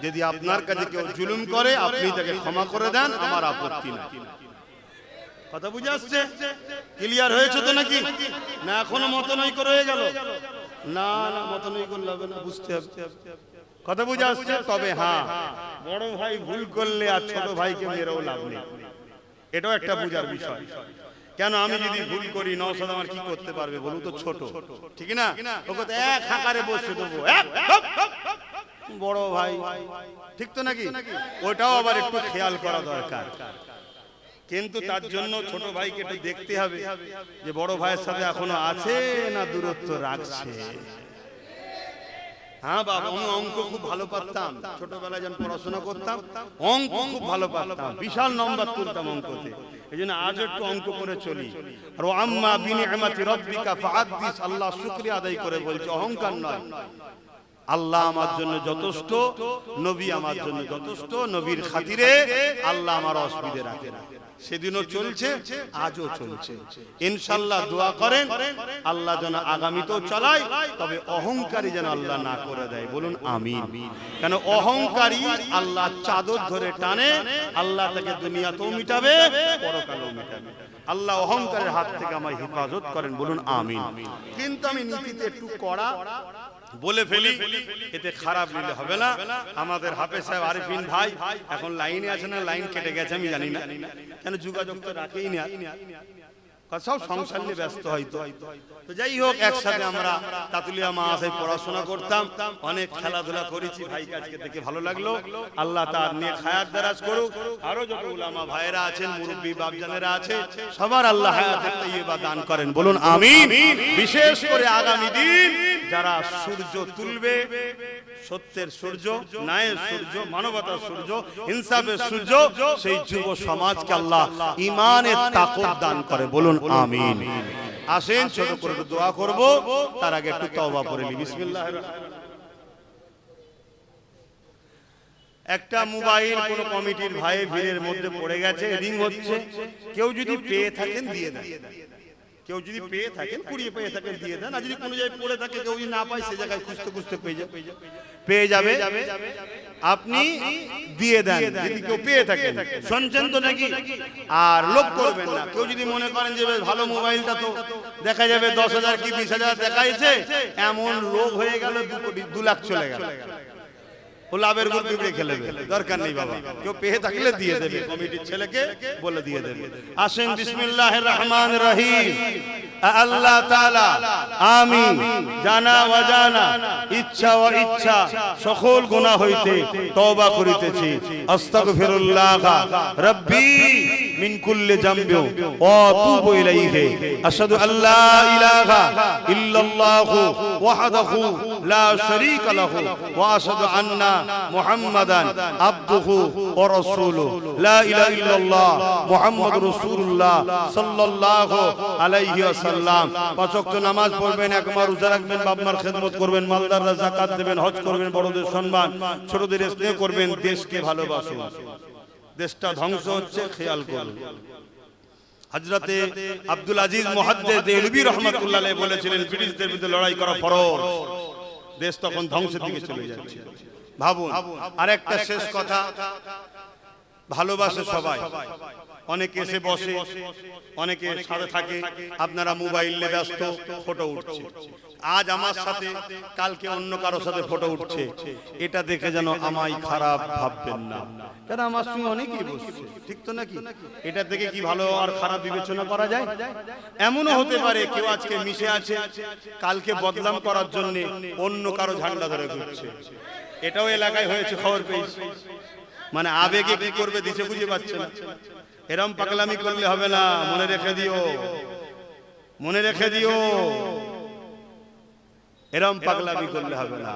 যদি আপনার কাছে কেউ জুলুম করে আপনি তাকে ক্ষমা করে দেন, আমার আপত্তি নেই। কথা বুঝে আসছে? ক্লিয়ার হয়েছে তো নাকি? না এখনো মতনই করে হয়ে গেল? না না, মতনই করলে হবে না, বুঝতে হবে। কথা বুঝে আসছে? তবে হ্যাঁ, বড় ভাই ভুল করলে আর ছোট ভাইকে মেরেও লাভ নেই, এটাও একটা বুঝার বিষয়। কেন আমি যদি ভুল করি নওশাদ আমার কি করতে পারবে বলুন তো? ছোট, ঠিক না? ওকে তো এক হাঁকারে বসে দেবো, বড় ভাই, ঠিক তো নাকি? ওটাও আবার একটু খেয়াল করা দরকার। কিন্তু তার জন্য ছোট ভাইকে একটু দেখতে হবে যে বড় ভাইয়ের সাথে এখনো আছে না দূরত্ব রাখছে। হ্যাঁ বাবা, আমি অঙ্ক খুব ভালো পারতাম ছোটবেলায়, যখন পড়াশোনা করতাম অঙ্ক খুব ভালো পারতাম, বিশাল নম্বর তুলতাম অঙ্কতে। এই জন্য আজ একটু অঙ্ক করে চলি। আর আম্মা বিনিআমাতি রাব্বিকা ফাহাদ্দিস, আল্লাহ শুকরিয়া আদায় করে বলছে, অহংকার নয়। আল্লাহ আমার জন্য যথেষ্ট, নবী আমার জন্য যথেষ্ট, নবীর খাতিরে আল্লাহ আমার অসুবিধে রাখে না। সেদিনও চলছে, আজও চলছে। ইনশাআল্লাহ দোয়া করেন আল্লাহ যেন আগামীতেও চালায়, তবে অহংকারী যেন আল্লাহ না করে দেয়, বলুন আমিন। কেন অহংকারী আল্লাহ চাদর ধরে টানে, আল্লাহ তাকে দুনিয়াতেও মিটাবে, পরকালেও মিটাবে। আল্লাহ অহংকারের হাত থেকে আমার হেফাজত করেন, বলুন আমিন। কিন্তু আমি নীতিতে একটু কড়া বলে ফেলি, এতে খারাপ নিলে হবে না। আমাদের হাফেজ সাহেব আরিফিন ভাই এখন লাইনে আছে না লাইন কেটে গেছে আমি জানি না, কেন যোগাযোগ তো রাখেই না, সব সংসার নিয়ে ব্যস্ত হয়তো। তো যাই হোক, একসাথে আমরা তাতুলিয়া মাদ্রাসায় পড়াশোনা করতাম, অনেক খেলাধুলা করেছি। ভাইকে আজকে দেখে ভালো লাগলো। আল্লাহ তার নিয়ে হায়াত দারাজ করুক। আরো যত উলামা ভাইরা আছেন, মুরব্বী বাপজানেরা আছে, সবার আল্লাহ হায়াতের তাইয়্যিবা দান করেন, বলুন আমিন। বিশেষ করে আগামী দিন যারা সূর্য তুলবে, সত্যের সূর্য, ন্যায়ের সূর্য, মানবতার সূর্য, ইনসাফের সূর্য, সেই যুব সমাজকে আল্লাহ ঈমানের তাকওয়া দান করে, বলুন আমিন। আসেন ছোট করে দোয়া করব, তার আগে একটু তওবা করে নি। বিসমিল্লাহির রহমানির রহিম। একটা মোবাইল কোন কমিটির ভাই ভিড়ের মধ্যে পড়ে গেছে, রিং হচ্ছে। কেউ যদি পেয়ে থাকেন দিয়ে দেন, কেউ যদি পেয়ে থাকেন, কুড়িয়ে পেয়ে থাকেন দিয়ে দেন। আর যদি কোনো জায়গায় পড়ে থাকে, কেউ যদি না পায়, সে জায়গায় খুঁজতে খুঁজতে পেয়ে যাবে, আপনি দিয়ে দেন যদি কেউ পেয়ে থাকেন। শুনছেন তো নাকি? আর লোক করবেন না। কেউ যদি মনে করেন যে ভালো মোবাইলটা তো দেখা যাবে 10,000 কি 20,000 দেখাইছে, এমন লোক হয়ে গেল 2 কোটি 2 লাখ চলে গেল, ও লাভের গল্প খেলে দরকার নেই বাবা। কেউ পেয়ে থাকলে দিয়ে দেবে, কমিটির ছেলেকে বলে দিয়ে দেবে। আসেন বিসমিল্লাহির রহমানির রহিম। আল্লাহ তাআলা আমি জানা অজানা, ইচ্ছা ও ইচ্ছা সকল গুনাহ হইতে তওবা করিতেছি। আস্তাগফিরুল্লাহ রাব্বি মিন কুল্লি যামবি ওয়া আতুবু ইলাইহি। আশহাদু আল্লা ইলাহা ইল্লাল্লাহু ওয়াহদাহু লা শারীকা লাহু ওয়া আশহাদু আন্না মুহাম্মাদান আবদুহু ওয়া রাসূলুহু। লা ইলাহা ইল্লাল্লাহ মুহাম্মাদুর রাসূলুল্লাহ সাল্লাল্লাহু আলাইহি ওয়াসাল্লাম। 5 ওয়াক্ত নামাজ পড়বেন, একবার রোজা রাখবেন, বাপ মার খেদমত করবেন, মালদাররা যাকাত দেবেন, হজ করবেন, বড়দের সম্মান, ছোটদের স্নেহ করবেন, দেশকে ভালোবাসুন। দেশটা ধ্বংস হচ্ছে, খেয়াল করুন। হযরতে আব্দুল আজিজ মুহাদ্দিস দেহলভী রাহমাতুল্লাহ আলাইহি বলেছিলেন, ব্রিটিশদের বিরুদ্ধে লড়াই করা ফরজ। দেশ তখন ধ্বংসের দিকে চলে যাচ্ছে। ভাবুন। আরেকটা শেষ কথা, ভালোবাসে সবাই, অনেকে এসে বসে, অনেকে সাথে থাকে, আপনারা মোবাইল নিয়ে ব্যস্ত, ফটো উঠছে। আজ আমার সাথে, কালকে অন্য কারোর সাথে ফটো উঠছে, এটা দেখে যেন আমায় খারাপ ভাববেন না, কারণ আমার সঙ্গে অনেকেই বসছে, ঠিক তো নাকি? এটা দেখে কি ভালো আর খারাপ বিবেচনা করা যায়? এমনও হতে পারে কেউ আজকে মিশে আছে, কালকে বদনাম করার জন্য অন্য কারো ঝান্ডা ধরে ঘুরছে। এটাও এলাকায় হয়েছে, খবর পেয়েছি। মানে আবেগে কি করবে দিশে বুঝে পাচ্ছে না। এরম পাগলামি করলে হবে না, মনে রেখে দিও, মনে রেখে দিও, এরম পাগলামি করলে হবে না।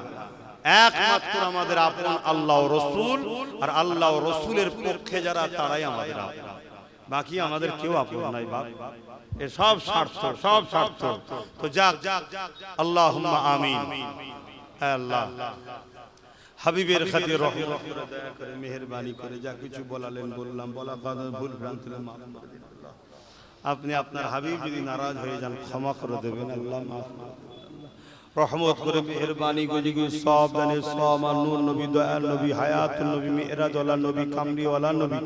একমাত্র আমাদের আপন আল্লাহ রাসূল, আর আল্লাহ রাসূলের পক্ষে যারা তারাই আমাদের আপন, বাকি আমাদের কেউ আপন নাই বাপ। এ সব স্বার্থ, সব স্বার্থ। তো যাক, আল্লাহুম্মা আমিন। হে আল্লাহ, হাবিবের খাতির রহমত করে, দয়া করে, মেহেরবানি করে যা কিছু বলালেন বললাম, বলা কথা ভুল ভ্রান্তি মাফ করে দিন আল্লাহ। আপনি আপনার হাবিব যদি নারাজ হয়ে যান ক্ষমা করে দেবেন আল্লাহ, মাফ রহমত করে, মেহেরবানি করে, সব জানে সব নূর নবী, দয়াল নবী, হায়াতুল নবী, মেরাজ ওয়ালা নবী, কামলি ওয়ালা নবী,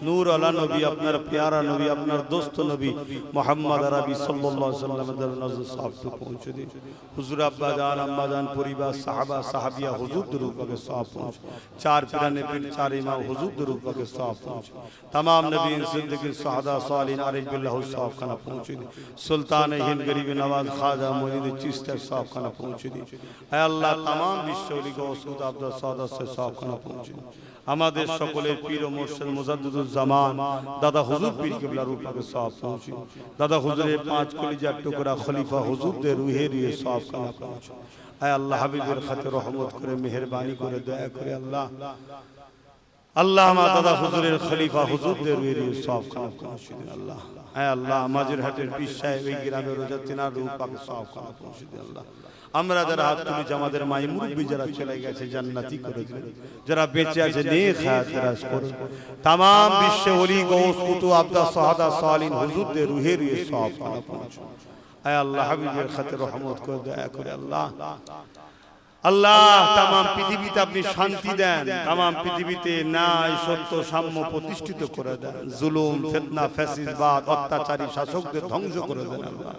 নূর ওয়ালা নবী, আপনার প্যারা নবী, আপনার দোস্ত নবী মুহাম্মদ আরবি সাল্লাল্লাহু আলাইহি ওয়াসাল্লামের নজর সাফ তো পৌঁছে দিন। হুজুর আব্বা জান, আম্মা জান, পরিবার, সাহাবা সাহাবিয়া হুজুর দরুদ পাকে সাফ পৌঁছে, চার পিরানে পীর, চার ইমাম হুজুর দরুদ পাকে সাফ পৌঁছে, तमाम নবীন সিদ্দিকিন সাহাদা সালিন আরিফ বিল্লাহ সাফ খানা পৌঁছে দিন। সুলতান হিন্দ গরিব নওয়াজ খাজা মুরিদ চিশতি সাফ খানা পৌঁছে দিন। হে আল্লাহ, तमाम বিশ্বলি গৌসুদ আব্দুল সাদাত সে সাফ খানা পৌঁছে দিন। আমাদের সকলের পীর ও মুর্শিদ মুজাদ্দিদুল জামান দাদা হুজুর পীর কিবলা রূপকে সাফ পৌঁছে, দাদা হুজুরের পাঁচ কলিজার টুকরা খলিফা হুজুরদের রুহে রুহে সাফ খানা পৌঁছে। হে আল্লাহ, হাবিবের খাতির রহমত করে, মেহেরবানি করে, দয়া করে আল্লাহ, আল্লাহ আমার দাদা হুজুরের খলিফা হুজুরদের রুহে রুহে সাফ খানা পৌঁছে দিন আল্লাহ। হে আল্লাহ, মাঝেরহাটের পীর সাহেব এই গ্রামের রোজা তিনার রূপকে সাফ খানা পৌঁছে দিন আল্লাহ। আমরা যারা হাত তুলেছি আমাদের মাই মুরব্বি যারা চলে গেছে জান্নাতি করে দিন, যারা বেঁচে আছে নেক হায়াত দারাজ করুন। तमाम বিশ্বে ওলি গৌস কুতুব আব্দা সাহাদা সালিন হুজুরদের রুহে রুহে সওয়াব খানা পৌঁছে। হে আল্লাহ, হাবিবের খাতির রহমত করে, দয়া করে আল্লাহ, আল্লাহ तमाम পৃথিবীতে আপনি শান্তি দেন, तमाम পৃথিবীতে ন্যায় সত্য সাম্য প্রতিষ্ঠিত করে দেন, জুলুম ফিতনা ফ্যাসিবাদ অত্যাচারী শাসকদের ধ্বংস করে দেন আল্লাহ।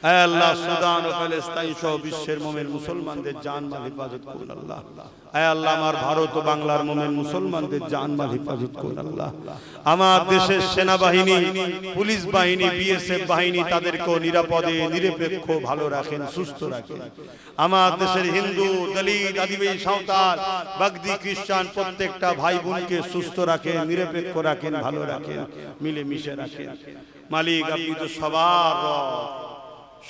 হে আল্লাহ, সুদান ও প্যালেস্তাইন সহ বিশ্বের মুমিন মুসলমানদের জানমাল হেফাজত করুন আল্লাহ। হে আল্লাহ, আমার ভারত ও বাংলার মুমিন মুসলমানদের জানমাল হেফাজত করুন আল্লাহ। আমার দেশের সেনাবাহিনী, পুলিশ বাহিনী, বিএসএফ বাহিনী তাদেরকেও নিরাপদে নিরপেক্ষ ভালো রাখেন, সুস্থ রাখেন। আমার দেশের হিন্দু, দলিত, আদিবাসী, সাঁওতাল, বাগদি, খ্রিস্টান প্রত্যেকটা ভাই বোনকে সুস্থ রাখেন, নিরপেক্ষ রাখেন, ভালো রাখেন, মিলেমিশে রাখেন। মালিক, আপনি তো সবার রব,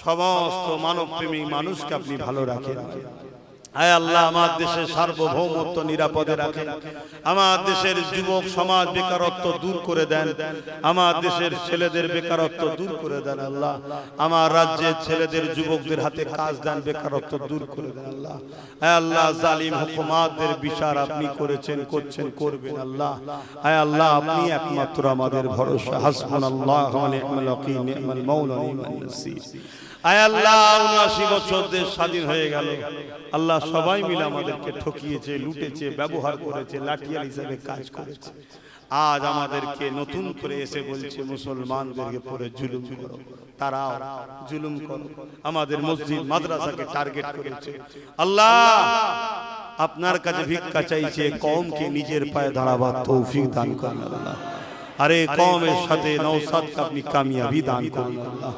সমস্ত মানব প্রেমী মানুষকে আপনি ভালো রাখেন। আয় আল্লাহ, আমার দেশের সার্বভৌমত্ব নিরাপদে রাখেন। আমার দেশের যুবক সমাজ বেকারত্ব দূর করে দেন, আমার দেশের ছেলেদের বেকারত্ব দূর করে দেন আল্লাহ। আমার রাজ্যের ছেলেদের যুবকদের হাতে কাজ দেন, বেকারত্ব দূর করে দেন আল্লাহ। আয় আল্লাহ, জালিম হুকুমাতদের বিচার আপনি করেছেন, করছেন, করবেন আল্লাহ। আয় আল্লাহ, আপনি একমাত্র আমাদের ভরসা। হাসবুনাল্লাহু ওয়া নি'মাল ওয়াকিল, নি'মাল মাওলা ওয়া নি'মান নাসির। আয় আল্লাহ, ৭৯ বছর দেশ স্বাধীন হয়ে গেল আল্লাহ, সবাই মিলে আমাদেরকে ঠকিয়েছে, লুটেছে, ব্যবহার করেছে, লাঠিয়াল হিসেবে কাজ করেছে। আজ আমাদেরকে নতুন করে এসে বলছে মুসলমানদেরকে পরে জুলুম করো, তারাও জুলুম করো। আমাদের মসজিদ মাদ্রাসাকে টার্গেট করেছে আল্লাহ। আপনার কাছে ভিক্ষা চাইছে, কওমকে নিজের পায়ে দাঁড়াবার তৌফিক দান করুন আল্লাহ। আরে কওমের সাথে নওশাদকে আপনি কামিয়াবি দান করুন আল্লাহ।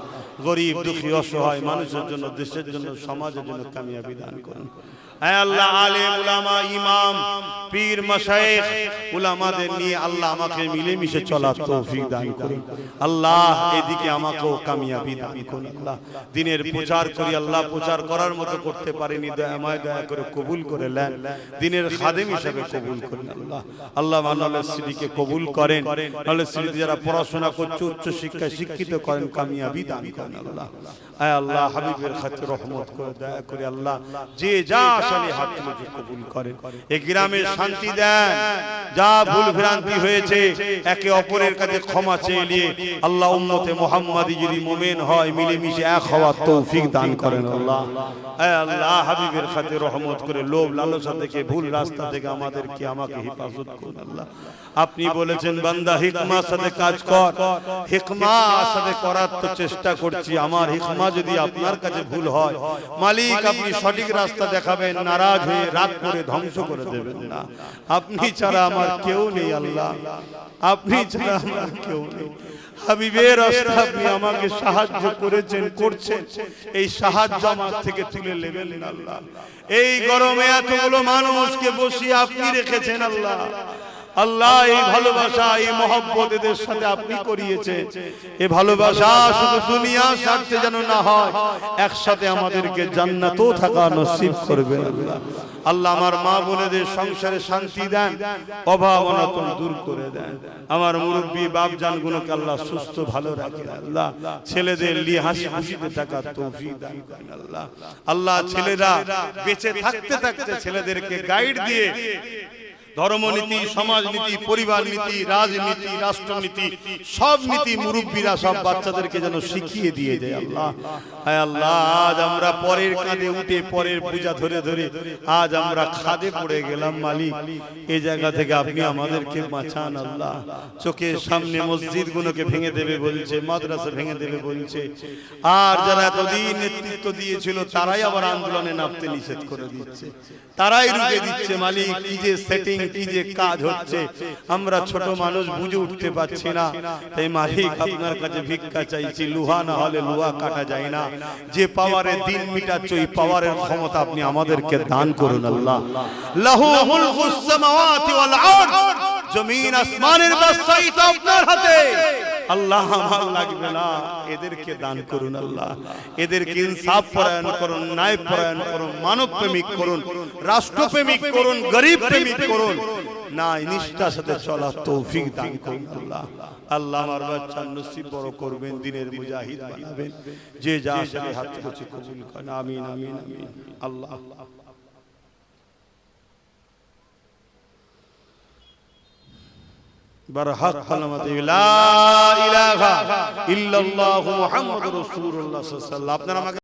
গরিব দুঃখী অসহায় মানুষের জন্য, দেশের জন্য, সমাজের জন্য কামিয়াবি দান করুন। হে আল্লাহ, আলেম উলামা, ইমাম, পীর, মাশায়েখ, উলামাদের নিয়ে আল্লাহ আমাকে মিলেমিশে চলার তৌফিক দান করুন আল্লাহ। এদিকে আমাকেও কামিয়াবি দান করুন আল্লাহ। দিনের প্রচার করি আল্লাহ, প্রচার করার মতো করতে পারিনি, দয়াময় দয়া করে কবুল করে নেন, দিনের খাদেম হিসেবে কবুল করেন আল্লাহ। আল্লাহ মাওলানা সিদ্দিককে কবুল করেন, মাওলানা সিদ্দিক যারা পড়াশোনা করছে, উচ্চ শিক্ষায় শিক্ষিত করেন, কামিয়াবি দান করেন আল্লাহ। আয় আল্লাহ হাবিবের খাতির রহমত করে দয়া করে আল্লাহ যে যা আসলে হাত তুলে কবুল করেন, এই গ্রামে শান্তি দেন, যা ভুল ভ্রান্তি হয়েছে একে অপরের কাছে ক্ষমা চেয়ে নিয়ে আল্লাহ উম্মতে মুহাম্মাদি যদি মুমিন হয় মিলেমিশে এক হওয়ার তৌফিক দান করেন আল্লাহ। আয় আল্লাহ হাবিবের খাতির রহমত করে লোভ লালসা থেকে ভুল রাস্তা থেকে আমাদেরকে আমাকে হেফাজত করুন আল্লাহ। আপনি বলেছেন বান্দা হিকমার সাথে কাজ কর, হিকমার সাথে করার তো চেষ্টা করছি, আমার হিকমা যদি আপনার কাছে ভুল হয় মালিক আপনি সঠিক রাস্তা দেখাবেন, নারাজ হয়ে রাগ করে ধ্বংস করে দেবেন না। আপনি ছাড়া আমার কেউ নেই আল্লাহ, আপনি ছাড়া আমার কেউ নেই। হাবিবের রাস্তা আপনি আমাকে সাহায্য করেছেন, করছেন, এই সাহায্য আমার থেকে তুলে নেবেন না আল্লাহ। এই গরমে এতগুলো মানুষকে বসিয়ে আপনি রেখেছেন আল্লাহ। আল্লাহ এই ভালোবাসা এই মহব্বত এদের সাথে আপনি করিয়েছেন, এই ভালোবাসা শুধু দুনিয়ার স্বার্থে যেন না হয়, একসাথে আমাদেরকে জান্নাতেও থাকা নসিব করবেন আল্লাহ। আল্লাহ আমার মা বোনেদের সংসারে শান্তি দেন, অভাব অনটন দূর করে দেন। আমার মুরব্বী বাপ জানগুলোকে আল্লাহ সুস্থ ভালো রাখেন আল্লাহ। ছেলেদের নিয়ে হাসি খুশিতে থাকার তৌফিক দান করেন আল্লাহ। আল্লাহ ছেলেরা বেঁচে থাকতে থাকতে ছেলেদেরকে গাইড দিয়ে ধর্মনীতি, সমাজনীতি, পরিবার নীতি, রাজনীতি, রাষ্ট্রনীতি, সব নীতি মুরব্বীরা সব বাচ্চাদেরকে যেন শিখিয়ে দিয়ে দেয় আল্লাহ। হায় আল্লাহ আজ আমরা পরের কাঁধে উঠে পরের পূজা ধরে ধরে আজ আমরা খাদে পড়ে গেলাম মালিক, এই জায়গা থেকে আপনি আমাদেরকে বাঁচান আল্লাহ। চোখের সামনে মসজিদ গুলোকে ভেঙে দেবে বলছে, মাদ্রাসা ভেঙে দেবে বলছে, আর যারা এতদিন নেতৃত্ব দিয়েছিল তারাই আবার আন্দোলনে নামতে নিষেধ করে দিচ্ছে, তারাই রুখে দিচ্ছে মালিক। কি যে সেটিং, কি যে কাজ হচ্ছে আমরা ছোট মানুষ বুঝে উঠতে পারছি না। তাই মালিক আপনার কাছে ভিক্ষা চাইছি, লোহা না হলে লোহা কাটা যায় না। যে পাওয়ারে দিন মিটাচ্ছ এই পাওয়ারের ক্ষমতা আপনি আমাদেরকে দান করুন আল্লাহ। লাহু মুলকুস সামাওয়াতি ওয়াল আরদ, জমিন আসমানের বাদশাহী তো আপনার হাতে আল্লাহ, আমার লাগবে না। এদেরকে দান করুন আল্লাহ, এদেরকে ইনসাফ পরায়ণ করুন, ন্যায় পরায়ণ করুন, মানব প্রেমিক করুন, রাষ্ট্রপ্রেমিক করুন, গরিব প্রেমিক করুন, ন্যায় নিষ্ঠার সাথে চলার তৌফিক দান করুন আল্লাহ। আল্লাহ আমার বাচ্চার নসিব বড় করবেন, দিনের মুজাহিদ বানাবেন, যে যা আসলে হাত থেকে কবুল করেন, আমিন আমিন আমিন। আল্লাহ برحق كلمة لا إله إلا الله محمد رسول الله صلى الله عليه وسلم.